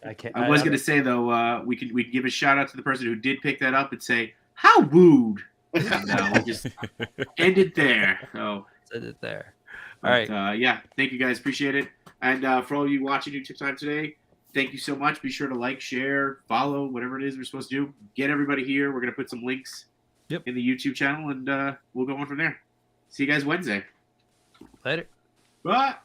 I can't. I was gonna say though, we could give a shout out to the person who did pick that up and say, "How wooed." No, we just end it there. So, Said it there. but, All right. yeah, thank you guys, appreciate it. And for all you watching YouTube time today, thank you so much. Be sure to like, share, follow, whatever it is we're supposed to do. Get everybody here. We're gonna put some links Yep. in the YouTube channel, and we'll go on from there. See you guys Wednesday. Later. Bye.